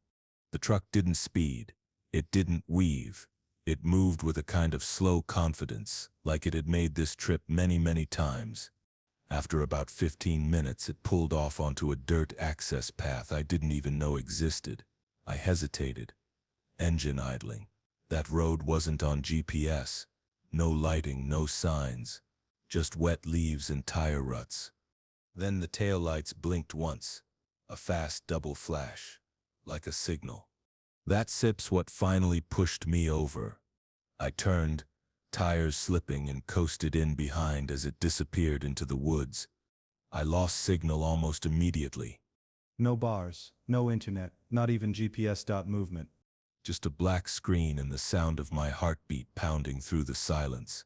The truck didn't speed. It didn't weave. It moved with a kind of slow confidence, like it had made this trip many, many times. After about 15 minutes, it pulled off onto a dirt access path I didn't even know existed. I hesitated. Engine idling. That road wasn't on GPS. No lighting, no signs. Just wet leaves and tire ruts. Then the taillights blinked once. A fast double flash. Like a signal. That's what finally pushed me over. I turned, tires slipping, and coasted in behind as it disappeared into the woods. I lost signal almost immediately. No bars, no internet, not even GPS. Movement. Just a black screen and the sound of my heartbeat pounding through the silence.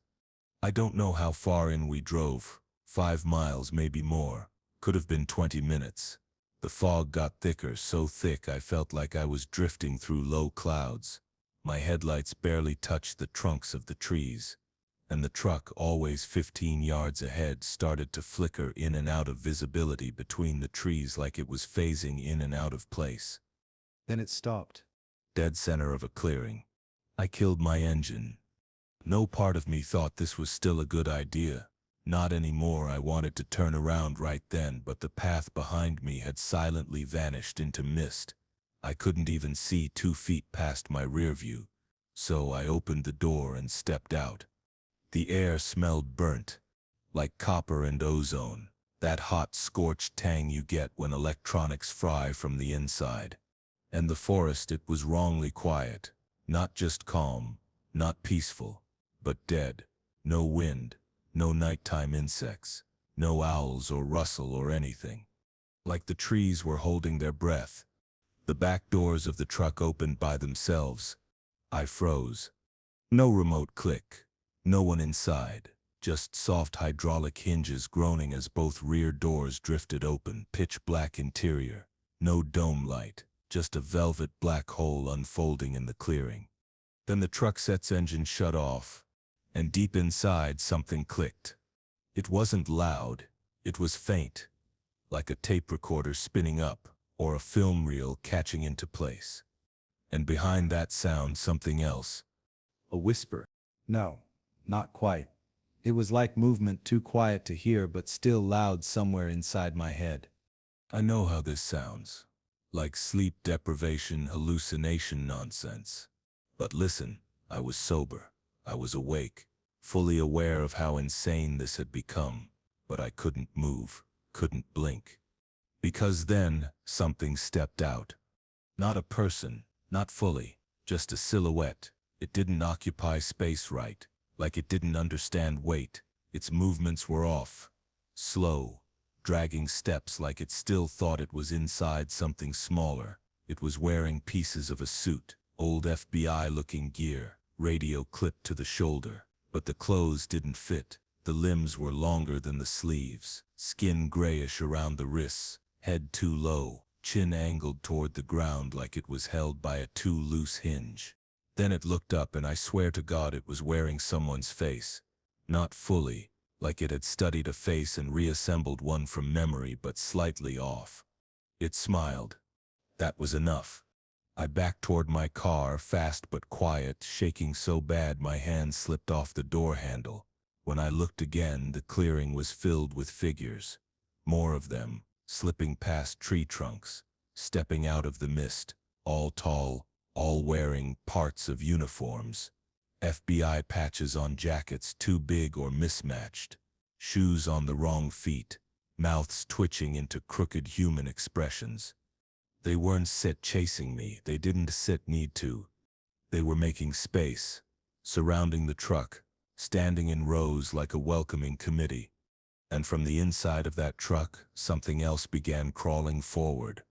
I don't know how far in we drove. 5 miles, maybe more. Could have been 20 minutes. The fog got thicker, so thick I felt like I was drifting through low clouds. My headlights barely touched the trunks of the trees, and the truck, always 15 yards ahead, started to flicker in and out of visibility between the trees like it was phasing in and out of place. Then it stopped. Dead center of a clearing. I killed my engine. No part of me thought this was still a good idea. Not anymore. I wanted to turn around right then, but the path behind me had silently vanished into mist. I couldn't even see 2 feet past my rear view, so I opened the door and stepped out. The air smelled burnt, like copper and ozone, that hot, scorched tang you get when electronics fry from the inside. And the forest, it was wrongly quiet, not just calm, not peaceful, but dead. No wind, no nighttime insects, no owls or rustle or anything. Like the trees were holding their breath. The back doors of the truck opened by themselves. I froze. No remote click, no one inside, just soft hydraulic hinges groaning as both rear doors drifted open. Pitch black interior, no dome light, just a velvet black hole unfolding in the clearing. Then the truck set's engine shut off, and deep inside something clicked. It wasn't loud, it was faint, like a tape recorder spinning up, or a film reel catching into place. And behind that sound, something else. A whisper. No, not quite. It was like movement too quiet to hear but still loud somewhere inside my head. I know how this sounds. Like sleep deprivation, hallucination nonsense. But listen, I was sober. I was awake, fully aware of how insane this had become, but I couldn't move, couldn't blink. Because then, something stepped out. Not a person, not fully, just a silhouette. It didn't occupy space right, like it didn't understand weight. Its movements were off, slow, dragging steps like it still thought it was inside something smaller. It was wearing pieces of a suit, old FBI-looking gear, radio clipped to the shoulder, but the clothes didn't fit. The limbs were longer than the sleeves, skin grayish around the wrists, head too low, chin angled toward the ground like it was held by a too loose hinge. Then it looked up, and I swear to God it was wearing someone's face. Not fully, like it had studied a face and reassembled one from memory, but slightly off. It smiled. That was enough. I backed toward my car, fast but quiet, shaking so bad my hand slipped off the door handle. When I looked again, the clearing was filled with figures. More of them, slipping past tree trunks, stepping out of the mist, all tall, all wearing parts of uniforms. FBI patches on jackets too big or mismatched, shoes on the wrong feet, mouths twitching into crooked human expressions. They weren't sit chasing me, they didn't need to. They were making space, surrounding the truck, standing in rows like a welcoming committee. And from the inside of that truck, something else began crawling forward.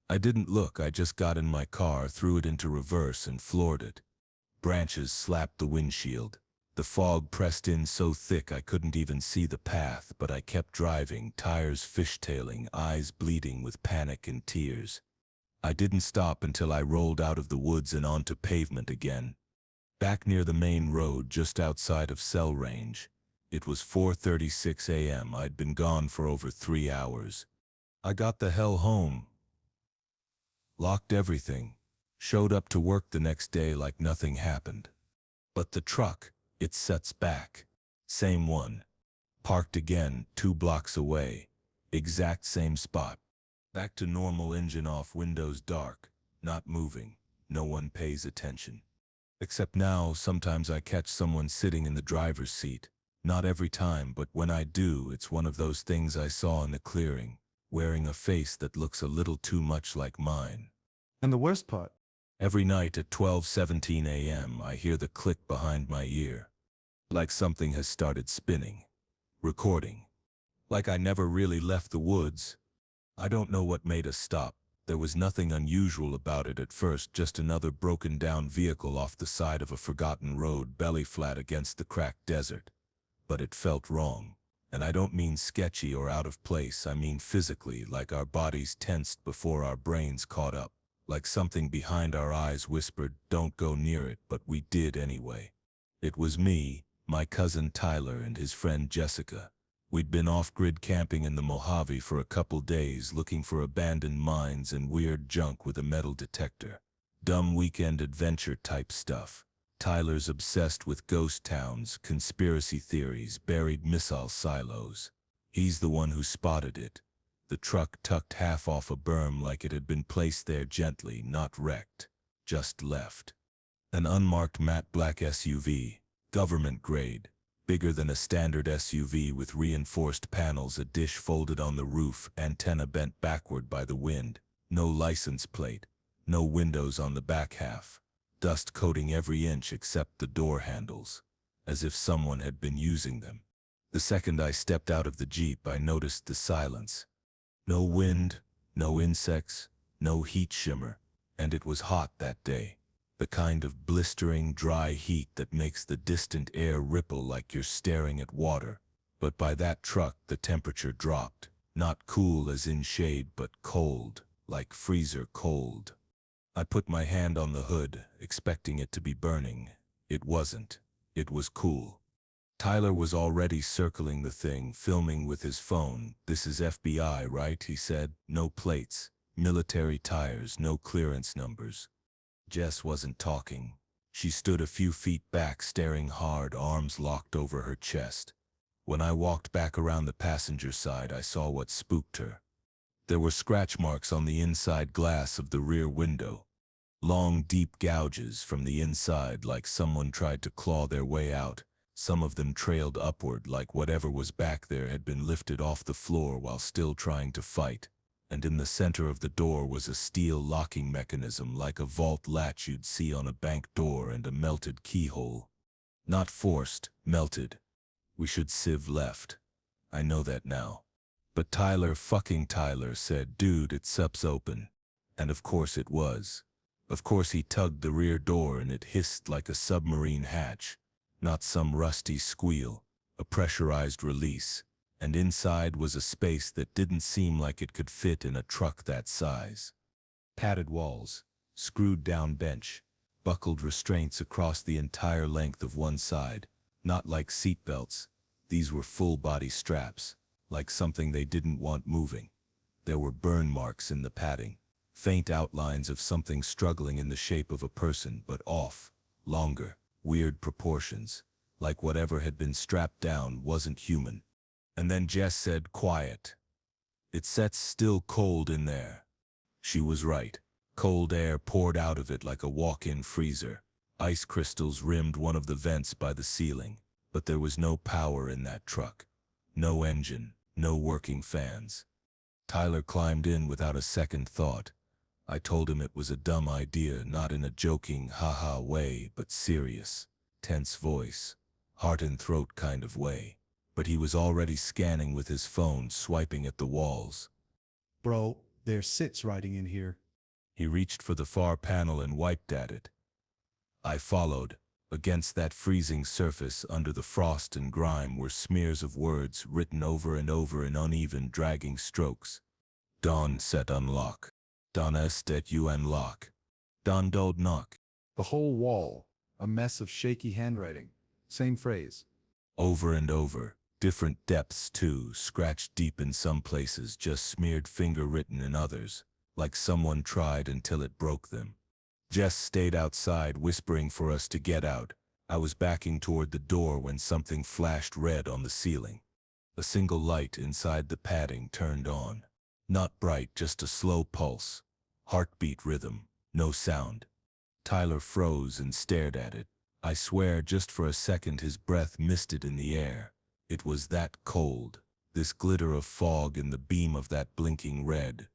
I didn't look, I just got in my car, threw it into reverse and floored it. Branches slapped the windshield. The fog pressed in so thick I couldn't even see the path, but I kept driving, tires fishtailing, eyes bleeding with panic and tears. I didn't stop until I rolled out of the woods and onto pavement again. Back near the main road, just outside of cell range. It was 4:36 a.m. I'd been gone for over 3 hours. I got the hell home. Locked everything. Showed up to work the next day like nothing happened. But the truck, it sets back. Same one. Parked again, 2 blocks away. Exact same spot. Back to normal, engine off, windows dark. Not moving. No one pays attention. Except now, sometimes I catch someone sitting in the driver's seat. Not every time, but when I do, it's one of those things I saw in the clearing, wearing a face that looks a little too much like mine. And the worst part? Every night at 12:17 a.m., I hear the click behind my ear. Like something has started spinning. Recording. Like I never really left the woods. I don't know what made us stop. There was nothing unusual about it at first, just another broken down vehicle off the side of a forgotten road, belly flat against the cracked desert. But it felt wrong. And I don't mean sketchy or out of place, I mean physically, like our bodies tensed before our brains caught up. Like something behind our eyes whispered, "Don't go near it," but we did anyway. It was me, my cousin Tyler, and his friend Jessica. We'd been off-grid camping in the Mojave for a couple days looking for abandoned mines and weird junk with a metal detector. Dumb weekend adventure type stuff. Tyler's obsessed with ghost towns, conspiracy theories, buried missile silos. He's the one who spotted it. The truck tucked half off a berm like it had been placed there gently, not wrecked, just left. An unmarked matte black SUV, government grade, bigger than a standard SUV with reinforced panels, a dish folded on the roof, antenna bent backward by the wind, no license plate, no windows on the back half, dust coating every inch except the door handles, as if someone had been using them. The second I stepped out of the Jeep, I noticed the silence. No wind, no insects, no heat shimmer, and it was hot that day. The kind of blistering, dry heat that makes the distant air ripple like you're staring at water. But by that truck, the temperature dropped. Not cool as in shade, but cold, like freezer cold. I put my hand on the hood, expecting it to be burning. It wasn't. It was cool. Tyler was already circling the thing, filming with his phone. "This is FBI, right?" he said. "No plates, military tires, no clearance numbers." Jess wasn't talking. She stood a few feet back, staring hard, arms locked over her chest. When I walked back around the passenger side, I saw what spooked her. There were scratch marks on the inside glass of the rear window. Long, deep gouges from the inside, like someone tried to claw their way out. Some of them trailed upward, like whatever was back there had been lifted off the floor while still trying to fight. And in the center of the door was a steel locking mechanism, like a vault latch you'd see on a bank door, and a melted keyhole. Not forced, melted. We should sieve left. I know that now. But Tyler said, "Dude, it sups open." And of course it was. Of course he tugged the rear door and it hissed like a submarine hatch. Not some rusty squeal, a pressurized release. And inside was a space that didn't seem like it could fit in a truck that size. Padded walls, screwed down bench, buckled restraints across the entire length of one side. Not like seat belts. These were full-body straps, like something they didn't want moving. There were burn marks in the padding, faint outlines of something struggling in the shape of a person, but off, longer, weird proportions, like whatever had been strapped down wasn't human. And then Jess said, "Quiet. It sets still cold in there." She was right. Cold air poured out of it like a walk-in freezer. Ice crystals rimmed one of the vents by the ceiling, but there was no power in that truck. No engine, no working fans. Tyler climbed in without a second thought. I told him it was a dumb idea, not in a joking, ha-ha way, but serious, tense voice, heart and throat kind of way. But he was already scanning with his phone, swiping at the walls. Bro, there's sits writing in here. He reached for the far panel and wiped at it. I followed. Against that freezing surface, under the frost and grime, were smears of words written over and over in uneven, dragging strokes. "Don set unlock. Don estet you unlock. Don dold knock." The whole wall, a mess of shaky handwriting. Same phrase. Over and over. Different depths too, scratched deep in some places, just smeared finger written in others, like someone tried until it broke them. Jess stayed outside, whispering for us to get out. I was backing toward the door when something flashed red on the ceiling. A single light inside the padding turned on. Not bright, just a slow pulse. Heartbeat rhythm, no sound. Tyler froze and stared at it. I swear, just for a second his breath misted in the air. It was that cold, this glitter of fog in the beam of that blinking red.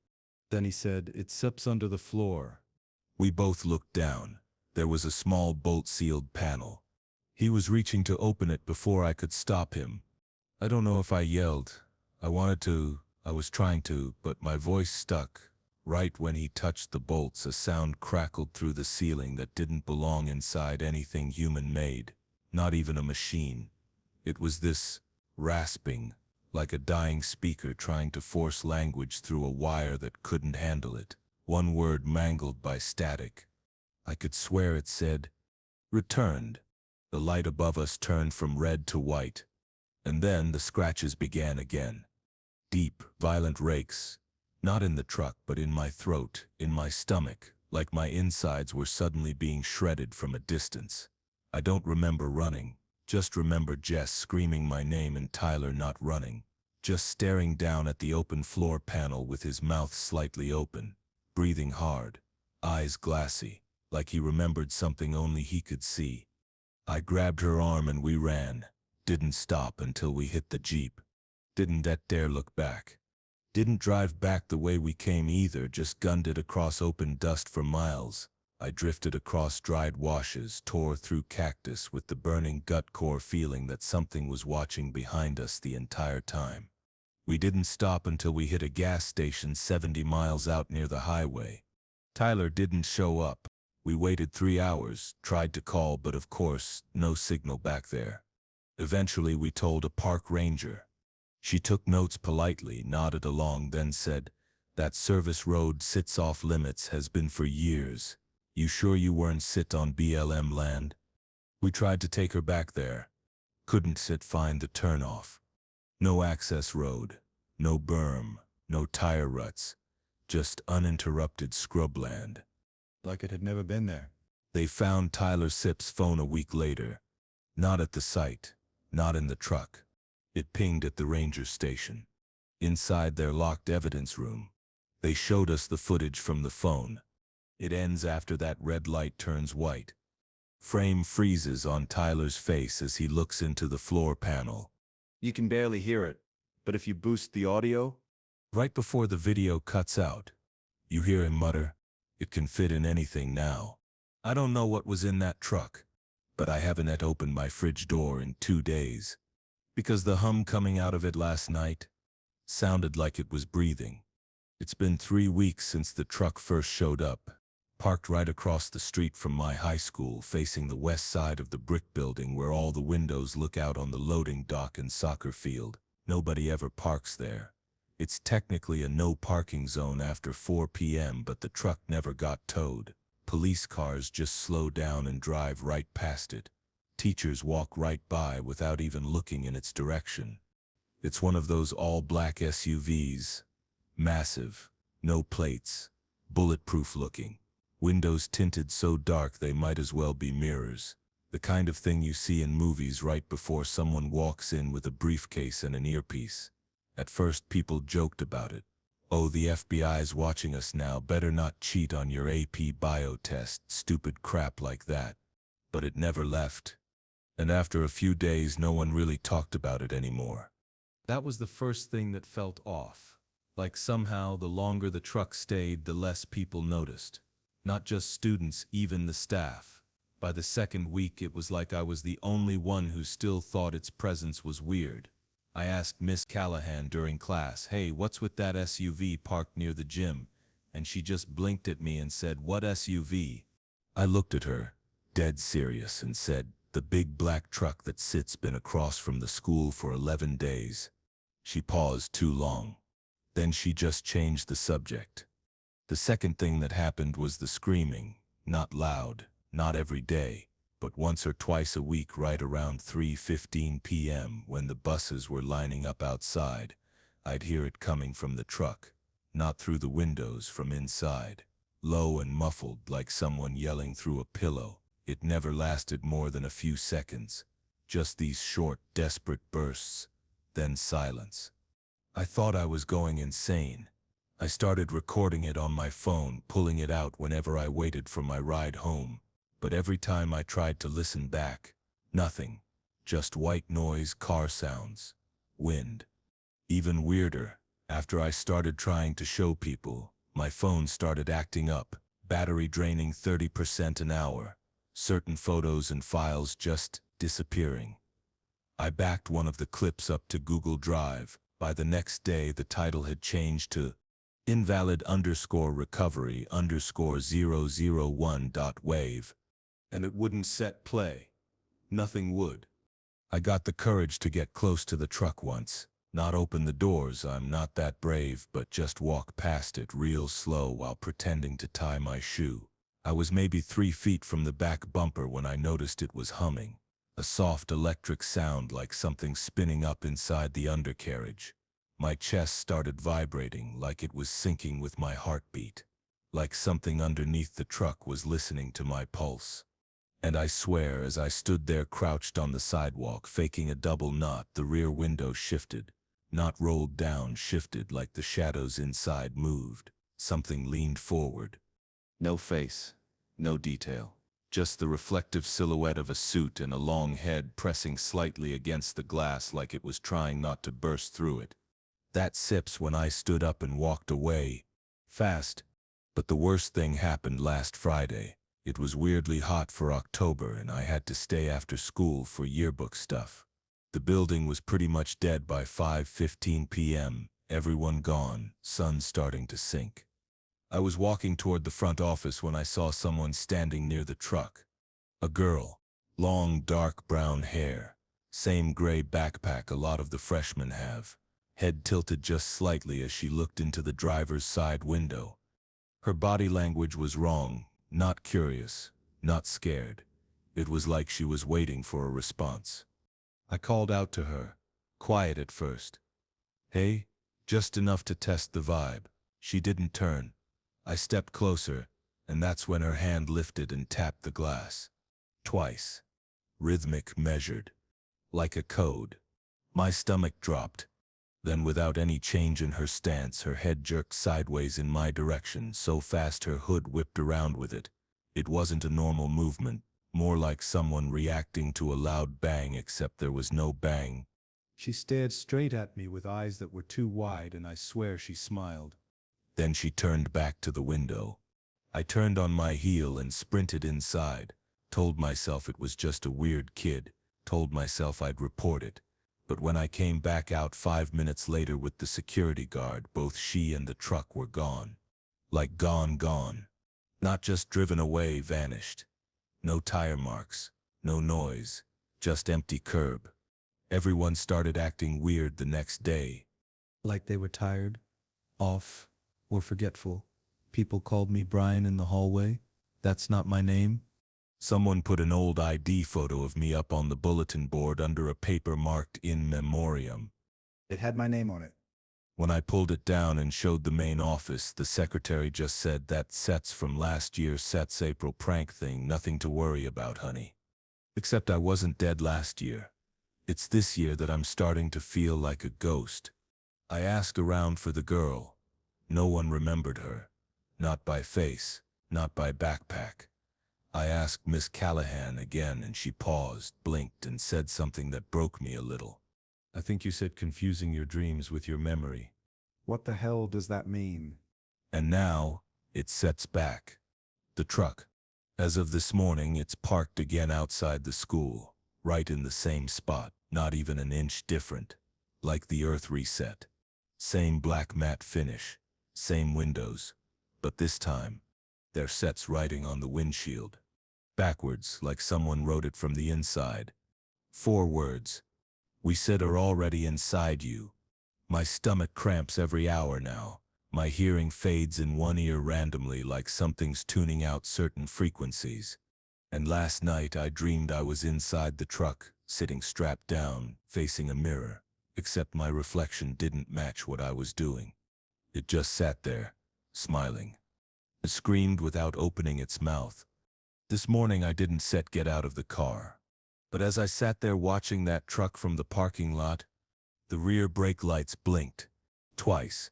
Then he said, "It sips under the floor." We both looked down. There was a small bolt-sealed panel. He was reaching to open it before I could stop him. I don't know if I yelled. I wanted to, I was trying to, but my voice stuck. Right when he touched the bolts, a sound crackled through the ceiling that didn't belong inside anything human-made, not even a machine. It was this rasping, like a dying speaker trying to force language through a wire that couldn't handle it. One word mangled by static. I could swear it said, "Returned." The light above us turned from red to white. And then the scratches began again. Deep, violent rakes. Not in the truck, but in my throat, in my stomach, like my insides were suddenly being shredded from a distance. I don't remember running, just remember Jess screaming my name and Tyler not running, just staring down at the open floor panel with his mouth slightly open, breathing hard, eyes glassy, like he remembered something only he could see. I grabbed her arm and we ran, didn't stop until we hit the Jeep. Didn't dare look back. Didn't drive back the way we came either, just gunned it across open dust for miles. I drifted across dried washes, tore through cactus with the burning gut core feeling that something was watching behind us the entire time. We didn't stop until we hit a gas station 70 miles out near the highway. Tyler didn't show up. We waited 3 hours, tried to call, but of course, no signal back there. Eventually we told a park ranger. She took notes politely, nodded along, then said, "That service road sits off limits, has been for years. You sure you weren't sit on BLM land?" We tried to take her back there. Couldn't find the turnoff. No access road, no berm, no tire ruts, just uninterrupted scrubland. Like it had never been there. They found Tyler Sipp's phone a week later. Not at the site, not in the truck. It pinged at the ranger station. Inside their locked evidence room. They showed us the footage from the phone. It ends after that red light turns white. Frame freezes on Tyler's face as he looks into the floor panel. You can barely hear it, but if you boost the audio... Right before the video cuts out, you hear him mutter, "It can fit in anything now." I don't know what was in that truck, but I haven't yet opened my fridge door in 2 days. Because the hum coming out of it last night sounded like it was breathing. It's been 3 weeks since the truck first showed up, parked right across the street from my high school, facing the west side of the brick building where all the windows look out on the loading dock and soccer field. Nobody ever parks there. It's technically a no parking zone after 4 p.m., but the truck never got towed. Police cars just slow down and drive right past it. Teachers walk right by without even looking in its direction. It's one of those all-black SUVs. Massive, no plates, bulletproof looking. Windows tinted so dark they might as well be mirrors. The kind of thing you see in movies right before someone walks in with a briefcase and an earpiece. At first people joked about it. "Oh, the FBI's watching us now, better not cheat on your AP bio test," stupid crap like that. But it never left. And after a few days, no one really talked about it anymore. That was the first thing that felt off. Like somehow, the longer the truck stayed, the less people noticed. Not just students, even the staff. By the second week, it was like I was the only one who still thought its presence was weird. I asked Miss Callahan during class, "Hey, what's with that SUV parked near the gym?" And she just blinked at me and said, "What SUV?" I looked at her, dead serious, and said, "The big black truck that sits been across from the school for 11 days. She paused too long. Then she just changed the subject. The second thing that happened was the screaming. Not loud, not every day, but once or twice a week right around 3:15 p.m. when the buses were lining up outside. I'd hear it coming from the truck, not through the windows, from inside. Low and muffled, like someone yelling through a pillow. It never lasted more than a few seconds. Just these short, desperate bursts. Then silence. I thought I was going insane. I started recording it on my phone, pulling it out whenever I waited for my ride home. But every time I tried to listen back, nothing. Just white noise, car sounds, wind. Even weirder, after I started trying to show people, my phone started acting up, battery draining 30% an hour. Certain photos and files just disappearing. I backed one of the clips up to Google Drive. By the next day, the title had changed to invalid_recovery_001.wave. And it wouldn't set play. Nothing would. I got the courage to get close to the truck once. Not open the doors, I'm not that brave, but just walk past it real slow while pretending to tie my shoe. I was maybe 3 feet from the back bumper when I noticed it was humming. A soft electric sound like something spinning up inside the undercarriage. My chest started vibrating like it was syncing with my heartbeat. Like something underneath the truck was listening to my pulse. And I swear, as I stood there crouched on the sidewalk, faking a double knot, the rear window shifted. Not rolled down, shifted like the shadows inside moved. Something leaned forward. No face, no detail. Just the reflective silhouette of a suit and a long head pressing slightly against the glass like it was trying not to burst through it. That sips when I stood up and walked away. Fast. But the worst thing happened last Friday. It was weirdly hot for October and I had to stay after school for yearbook stuff. The building was pretty much dead by 5:15 p.m. Everyone gone, sun starting to sink. I was walking toward the front office when I saw someone standing near the truck. A girl. Long dark brown hair. Same gray backpack a lot of the freshmen have. Head tilted just slightly as she looked into the driver's side window. Her body language was wrong, not curious, not scared. It was like she was waiting for a response. I called out to her, quiet at first. Hey, just enough to test the vibe. She didn't turn. I stepped closer, and that's when her hand lifted and tapped the glass. Twice. Rhythmic, measured. Like a code. My stomach dropped. Then without any change in her stance, her head jerked sideways in my direction so fast her hood whipped around with it. It wasn't a normal movement, more like someone reacting to a loud bang, except there was no bang. She stared straight at me with eyes that were too wide, and I swear she smiled. Then she turned back to the window. I turned on my heel and sprinted inside. Told myself it was just a weird kid. Told myself I'd report it. But when I came back out 5 minutes later with the security guard, both she and the truck were gone. Like gone. Not just driven away, vanished. No tire marks, no noise, just empty curb. Everyone started acting weird the next day. Like they were tired, off, or forgetful. People called me Brian in the hallway. That's not my name. Someone put an old ID photo of me up on the bulletin board under a paper marked in memoriam. It had my name on it. When I pulled it down and showed the main office, the secretary just said, that set's from last year's Set's April prank thing, nothing to worry about, honey. Except I wasn't dead last year. It's this year that I'm starting to feel like a ghost. I asked around for the girl. No one remembered her. Not by face, not by backpack. I asked Miss Callahan again and she paused, blinked, and said something that broke me a little. I think you said confusing your dreams with your memory. What the hell does that mean? And now, it sets back. The truck. As of this morning, it's parked again outside the school, right in the same spot, not even an inch different. Like the earth reset. Same black matte finish, same windows. But this time, their set's writing on the windshield. Backwards, like someone wrote it from the inside. 4 words. We said are already inside you. My stomach cramps every hour now. My hearing fades in one ear randomly like something's tuning out certain frequencies. And last night I dreamed I was inside the truck, sitting strapped down, facing a mirror. Except my reflection didn't match what I was doing. It just sat there, smiling. It screamed without opening its mouth. This morning I didn't get out of the car. But as I sat there watching that truck from the parking lot, the rear brake lights blinked. Twice.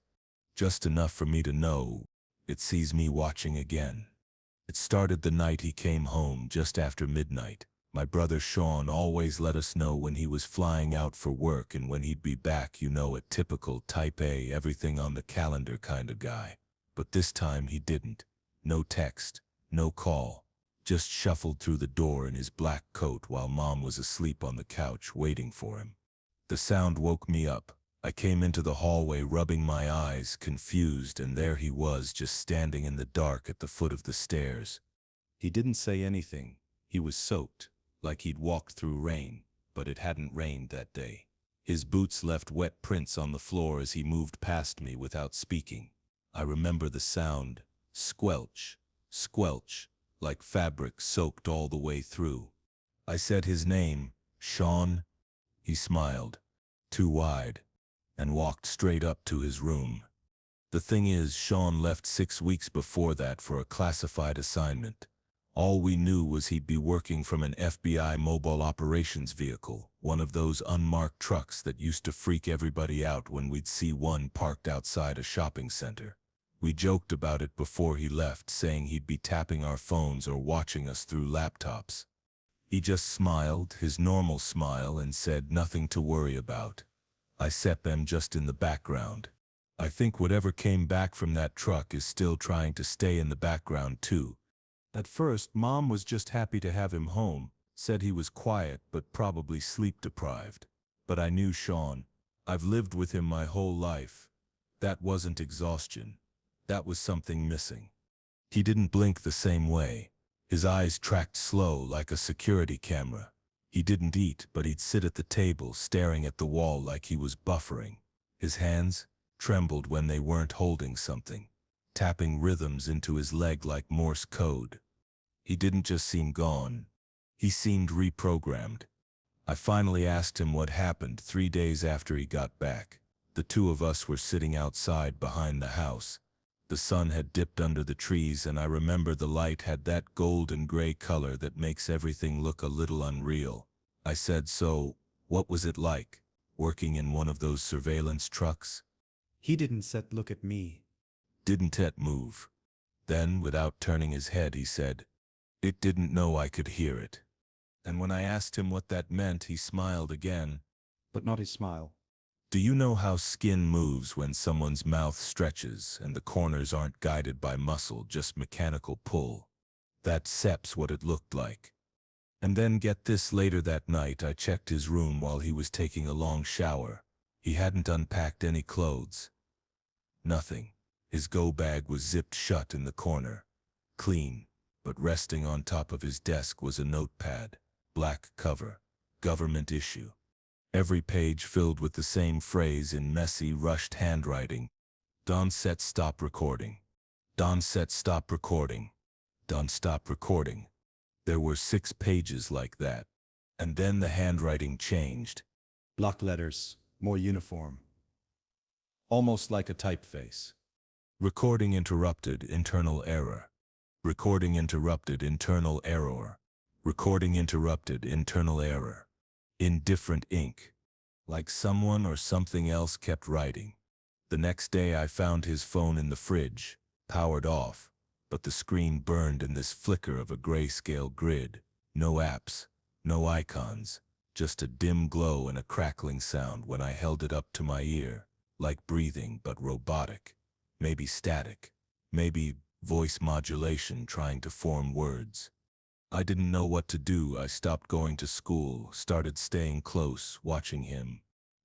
Just enough for me to know it sees me watching again. It started the night he came home, just after midnight. My brother Sean always let us know when he was flying out for work and when he'd be back, you know, a typical type A, everything on the calendar kind of guy. But this time he didn't. No text, no call. Just shuffled through the door in his black coat while Mom was asleep on the couch waiting for him. The sound woke me up. I came into the hallway rubbing my eyes, confused, and there he was, just standing in the dark at the foot of the stairs. He didn't say anything. He was soaked, like he'd walked through rain, but it hadn't rained that day. His boots left wet prints on the floor as he moved past me without speaking. I remember the sound, squelch, squelch, like fabric soaked all the way through. I said his name, Sean. He smiled, too wide, and walked straight up to his room. The thing is, Sean left 6 weeks before that for a classified assignment. All we knew was he'd be working from an FBI mobile operations vehicle, one of those unmarked trucks that used to freak everybody out when we'd see one parked outside a shopping center. We joked about it before he left, saying he'd be tapping our phones or watching us through laptops. He just smiled, his normal smile, and said nothing to worry about. I set them just in the background. I think whatever came back from that truck is still trying to stay in the background too. At first, Mom was just happy to have him home, said he was quiet but probably sleep-deprived. But I knew Sean. I've lived with him my whole life. That wasn't exhaustion. That was something missing. He didn't blink the same way. His eyes tracked slow like a security camera. He didn't eat, but he'd sit at the table staring at the wall like he was buffering. His hands trembled when they weren't holding something, tapping rhythms into his leg like Morse code. He didn't just seem gone. He seemed reprogrammed. I finally asked him what happened 3 days after he got back. The two of us were sitting outside behind the house. The sun had dipped under the trees, and I remember the light had that golden gray color that makes everything look a little unreal. I said, "So, what was it like, working in one of those surveillance trucks?" He didn't look at me. Didn't it move? Then, without turning his head, he said, "It didn't know I could hear it." And when I asked him what that meant, he smiled again. But not his smile. Do you know how skin moves when someone's mouth stretches and the corners aren't guided by muscle, just mechanical pull? That's what it looked like. And then get this, later that night I checked his room while he was taking a long shower. He hadn't unpacked any clothes. Nothing. His go bag was zipped shut in the corner. Clean, but resting on top of his desk was a notepad, black cover, government issue. Every page filled with the same phrase in messy, rushed handwriting. "Don set stop recording. Don set stop recording. Don stop recording." There were 6 pages like that. And then the handwriting changed. Block letters, more uniform. Almost like a typeface. Recording interrupted, internal error. Recording interrupted, internal error. Recording interrupted, internal error. In different ink. Like someone or something else kept writing. The next day I found his phone in the fridge, powered off, but the screen burned in this flicker of a grayscale grid. No apps, no icons, just a dim glow and a crackling sound when I held it up to my ear, like breathing but robotic. Maybe static, maybe voice modulation trying to form words. I didn't know what to do. I stopped going to school, started staying close, watching him.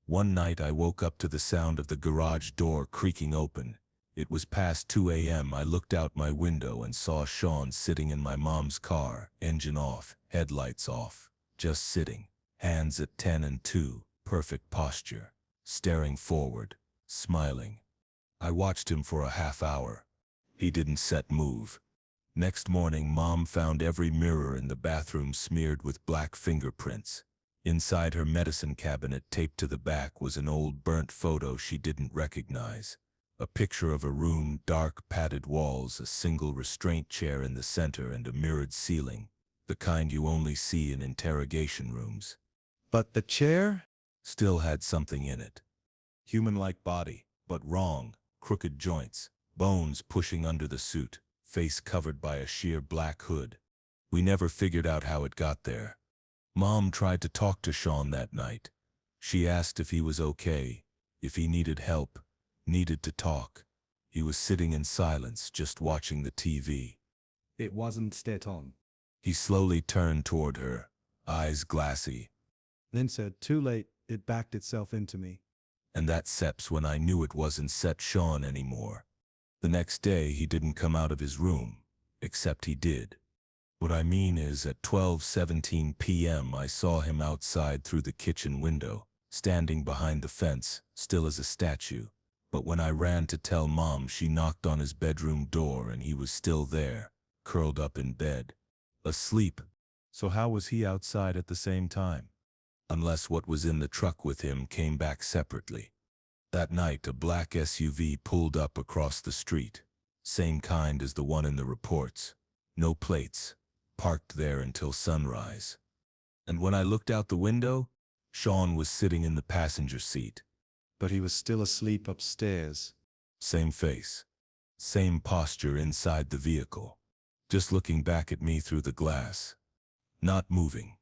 One night I woke up to the sound of the garage door creaking open. It was past 2 a.m. I looked out my window and saw Sean sitting in my mom's car, engine off, headlights off, just sitting, hands at 10 and 2, perfect posture, staring forward, smiling. I watched him for a half hour. He didn't move. Next morning, Mom found every mirror in the bathroom smeared with black fingerprints. Inside her medicine cabinet, taped to the back, was an old burnt photo she didn't recognize. A picture of a room, dark padded walls, a single restraint chair in the center, and a mirrored ceiling, the kind you only see in interrogation rooms. But the chair? Still had something in it. Human-like body, but wrong, crooked joints, bones pushing under the suit, face covered by a sheer black hood. We never figured out how it got there. Mom tried to talk to Sean that night. She asked if he was okay, if he needed help, needed to talk. He was sitting in silence, just watching the TV. It wasn't stayed on. He slowly turned toward her, eyes glassy. Then said, "Too late," it backed itself into me. And that's when I knew it wasn't Sean anymore. The next day he didn't come out of his room, except he did. What I mean is, at 12:17 p.m. I saw him outside through the kitchen window, standing behind the fence, still as a statue. But when I ran to tell Mom, she knocked on his bedroom door and he was still there, curled up in bed, asleep. So how was he outside at the same time? Unless what was in the truck with him came back separately. That night, a black SUV pulled up across the street. Same kind as the one in the reports. No plates. Parked there until sunrise. And when I looked out the window, Sean was sitting in the passenger seat. But he was still asleep upstairs. Same face. Same posture inside the vehicle. Just looking back at me through the glass. Not moving.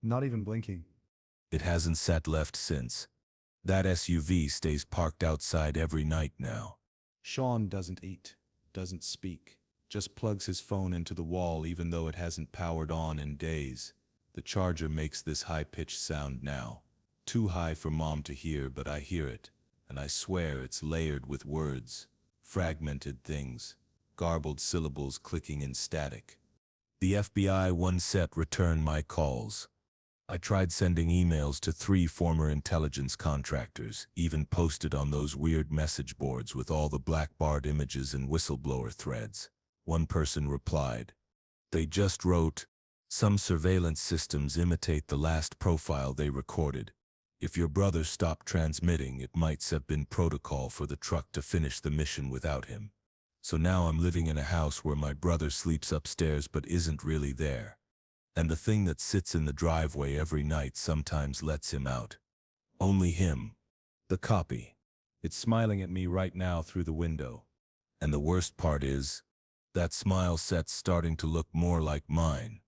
Not even blinking. It hasn't sat left since. That SUV stays parked outside every night now. Sean doesn't eat, doesn't speak, just plugs his phone into the wall even though it hasn't powered on in days. The charger makes this high-pitched sound now. Too high for Mom to hear, but I hear it, and I swear it's layered with words, fragmented things, garbled syllables clicking in static. The FBI one set returned my calls. I tried sending emails to 3 former intelligence contractors, even posted on those weird message boards with all the black-barred images and whistleblower threads. One person replied. They just wrote, "Some surveillance systems imitate the last profile they recorded. If your brother stopped transmitting, it might have been protocol for the truck to finish the mission without him. So now I'm living in a house where my brother sleeps upstairs but isn't really there. And the thing that sits in the driveway every night sometimes lets him out. Only him. The copy. It's smiling at me right now through the window. And the worst part is, that smile set's starting to look more like mine.